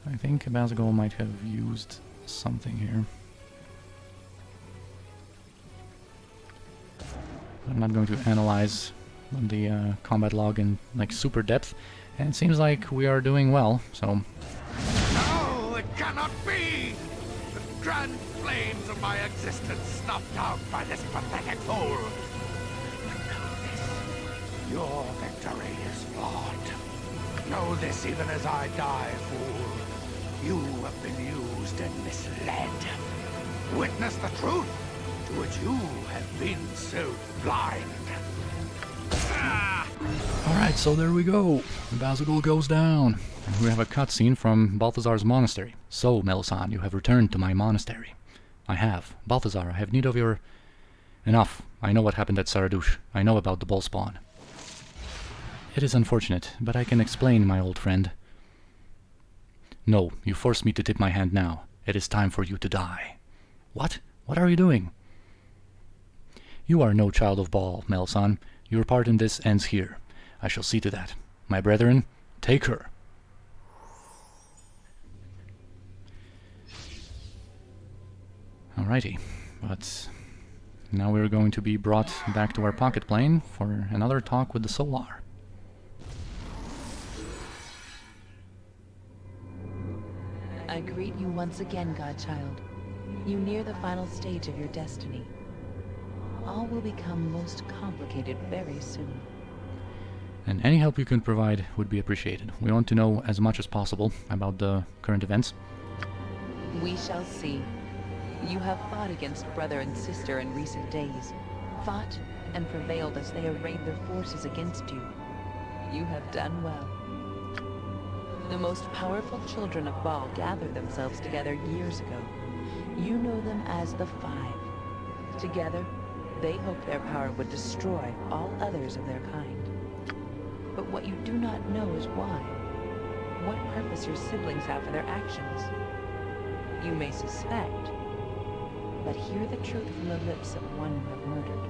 [SPEAKER 1] I think Abazagul might have used something here. I'm not going to analyze the combat log in like super depth, and it seems like we are doing well, so...
[SPEAKER 4] No, it cannot be! The grand flames of my existence snuffed out by this pathetic fool! But know this, your victory is flawed. Know this even as I die, fool. You have been used and misled. Witness the truth, to which you have been so blind.
[SPEAKER 1] Alright, so there we go. Abazagul goes down. And we have a cutscene from Balthazar's monastery. So, Melisande, you have returned to my monastery. I have. Balthazar, I have need of your... Enough. I know what happened at Saradush. I know about the bull spawn. It is unfortunate, but I can explain, my old friend. No, you forced me to tip my hand now. It is time for you to die. What? What are you doing? You are no child of Baal, Melisande. Your part in this ends here. I shall see to that. My brethren, take her. Alrighty, but now we're going to be brought back to our pocket plane for another talk with the Solar.
[SPEAKER 5] I greet you once again, Godchild. You near the final stage of your destiny. All will become most complicated very soon.
[SPEAKER 1] And any help you can provide would be appreciated. We want to know as much as possible about the current events.
[SPEAKER 5] We shall see. You have fought against brother and sister in recent days. Fought and prevailed as they arrayed their forces against you. You have done well. The most powerful children of Baal gathered themselves together years ago. You know them as the Five. Together, They hoped their power would destroy all others of their kind. But what you do not know is why. What purpose your siblings have for their actions. You may suspect, but hear the truth from the lips of one you have murdered.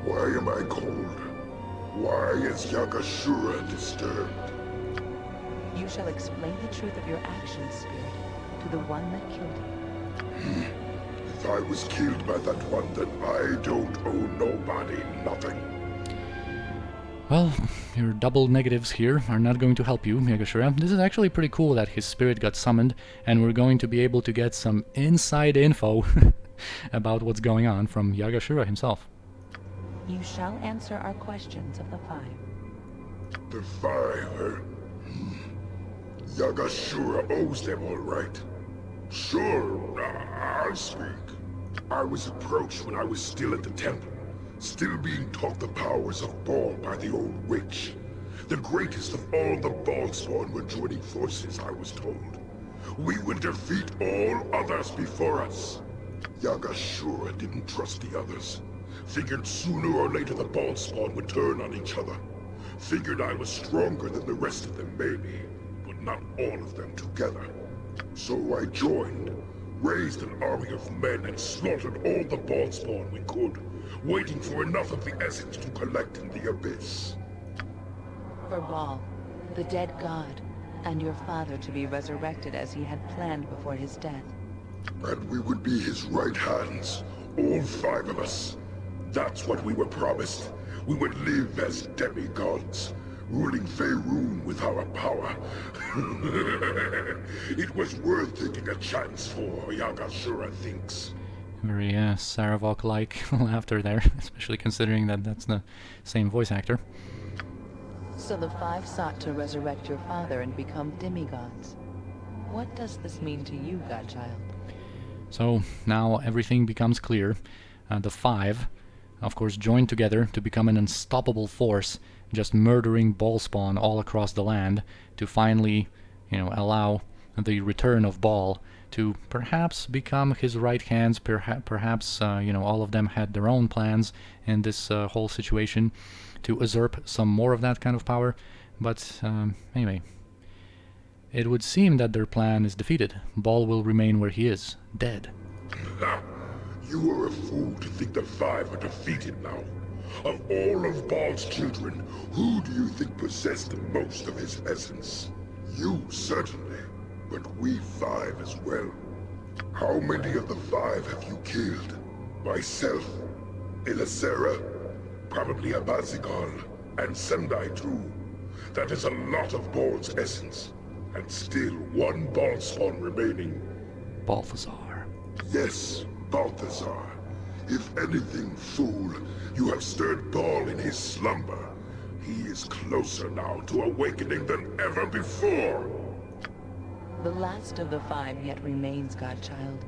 [SPEAKER 6] Why am I cold? Why is Yagashura disturbed?
[SPEAKER 5] You shall explain the truth of your actions, Spirit, to the one that killed you.
[SPEAKER 6] If I was killed by that one, then I don't owe nobody nothing.
[SPEAKER 1] Well, your double negatives here are not going to help you, Yagashura. This is actually pretty cool that his spirit got summoned, and we're going to be able to get some inside info about what's going on from Yagashura himself.
[SPEAKER 5] You shall answer our questions of the 5.
[SPEAKER 6] The 5, Yagashura owes them all right. Sure, I'll speak. I was approached when I was still at the temple, still being taught the powers of Baal by the old witch. The greatest of all the Baalspawn were joining forces, I was told. We would defeat all others before us. Yagashura didn't trust the others. Figured sooner or later the Baalspawn would turn on each other. Figured I was stronger than the rest of them maybe, but not all of them together. So I joined, raised an army of men and slaughtered all the Baalspawn we could, waiting for enough of the essence to collect in the abyss.
[SPEAKER 5] For Baal, the dead god, and your father to be resurrected as he had planned before his death.
[SPEAKER 6] And we would be his right hands, all 5 of us. That's what we were promised. We would live as demigods, ruling Faerun with our power. It was worth taking a chance for, Yagashura thinks.
[SPEAKER 1] Very Saravok-like laughter there, especially considering that that's the same voice actor.
[SPEAKER 5] So the 5 sought to resurrect your father and become demigods. What does this mean to you, Godchild?
[SPEAKER 1] So now everything becomes clear. The 5, of course, joined together to become an unstoppable force, just murdering Baalspawn all across the land to finally, allow the return of Baal to perhaps become his right hands. Perhaps, all of them had their own plans in this whole situation to usurp some more of that kind of power. But anyway, it would seem that their plan is defeated. Baal will remain where he is, dead.
[SPEAKER 6] You are a fool to think the 5 are defeated now. Of all of Baal's children, who do you think possessed the most of his essence? You, certainly, but we 5 as well. How many of the 5 have you killed? Myself, Elisera, probably Abazigal, and Sendai too. That is a lot of Baal's essence, and still one Baalspawn remaining.
[SPEAKER 1] Balthazar.
[SPEAKER 6] Yes, Balthazar. If anything, fool, you have stirred Baal in his slumber. He is closer now to awakening than ever before.
[SPEAKER 5] The last of the 5 yet remains, Godchild,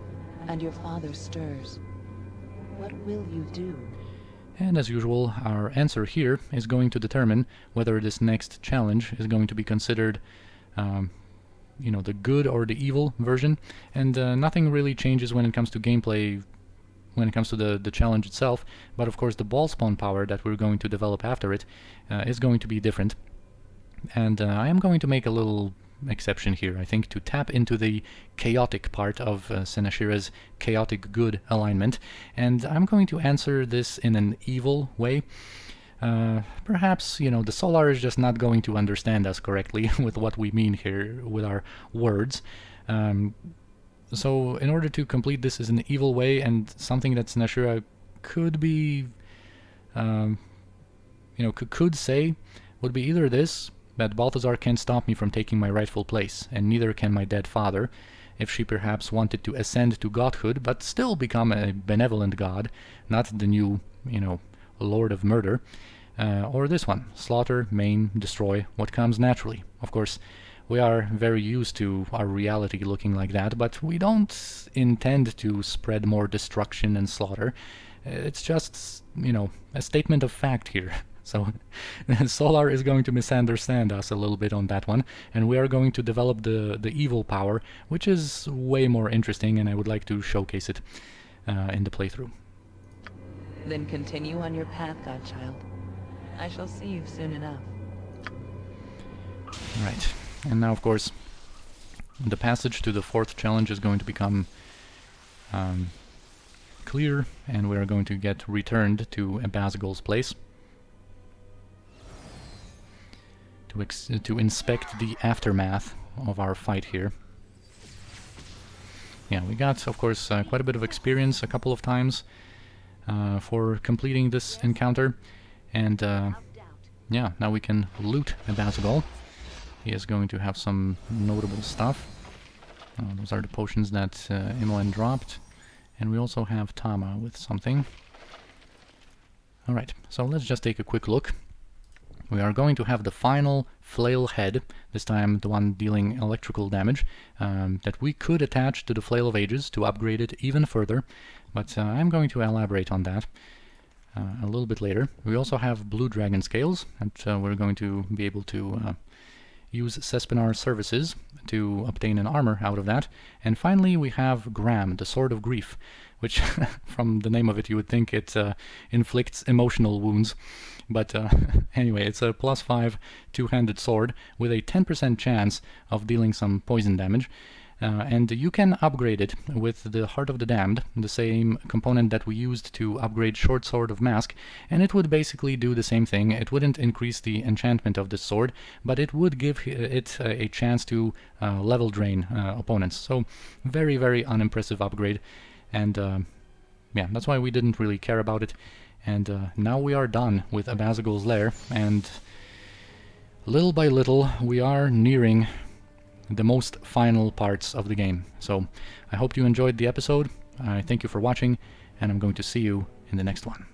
[SPEAKER 5] and your father stirs. What will you do?
[SPEAKER 1] And as usual, our answer here is going to determine whether this next challenge is going to be considered the good or the evil version, and nothing really changes when it comes to gameplay, when it comes to the challenge itself, but of course the Baalspawn power that we're going to develop after it is going to be different. And I am going to make a little exception here, I think, to tap into the chaotic part of Senashira's chaotic good alignment, and I'm going to answer this in an evil way. Perhaps, the Solar is just not going to understand us correctly with what we mean here with our words. So in order to complete this in an evil way, and something that Senashira could be, could say, would be either this, that Balthazar can't stop me from taking my rightful place, and neither can my dead father, if she perhaps wanted to ascend to godhood, but still become a benevolent god, not the new, Lord of Murder, or this one, slaughter, maim, destroy, what comes naturally. Of course, we are very used to our reality looking like that, but we don't intend to spread more destruction and slaughter. It's just, a statement of fact here. So Solar is going to misunderstand us a little bit on that one, and we are going to develop the evil power, which is way more interesting, and I would like to showcase it. in the playthrough.
[SPEAKER 5] Then continue on your path, Godchild. I shall see you soon enough.
[SPEAKER 1] Right, and now of course the passage to the 4th challenge is going to become clear, and we are going to get returned to Abazagul's place to inspect the aftermath of our fight here. Yeah, we got, of course, quite a bit of experience a couple of times for completing this encounter, and yeah, now we can loot Abazagul. He is going to have some notable stuff. Those are the potions that Imoen dropped, and we also have Tama with something. Alright, so let's just take a quick look. We are going to have the final flail head, this time the one dealing electrical damage, that we could attach to the Flail of Ages to upgrade it even further, but I'm going to elaborate on that a little bit later. We also have Blue Dragon Scales, and we're going to be able to use Cespinar services to obtain an armor out of that. And finally we have Gram, the Sword of Grief, which from the name of it you would think it inflicts emotional wounds. But anyway, it's a +5 two-handed sword with a 10% chance of dealing some poison damage. And you can upgrade it with the Heart of the Damned, the same component that we used to upgrade Short Sword of Mask, and it would basically do the same thing. It wouldn't increase the enchantment of this sword, but it would give it a chance to level drain opponents. So very, very unimpressive upgrade, and yeah, that's why we didn't really care about it. And now we are done with Abazagul's lair, and little by little we are nearing the most final parts of the game. So I hope you enjoyed the episode. I thank you for watching, and I'm going to see you in the next one.